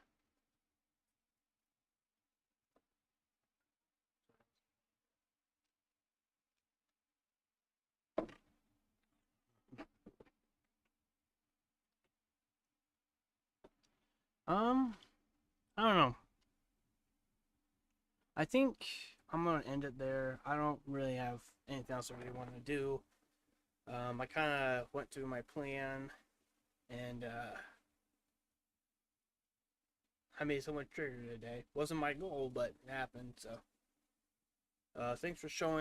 I don't know. I think I'm gonna end it there. I don't really have anything else I really want to do. I kind of went through my plan, and I made so much trigger today. Wasn't my goal, but it happened. So, thanks for showing.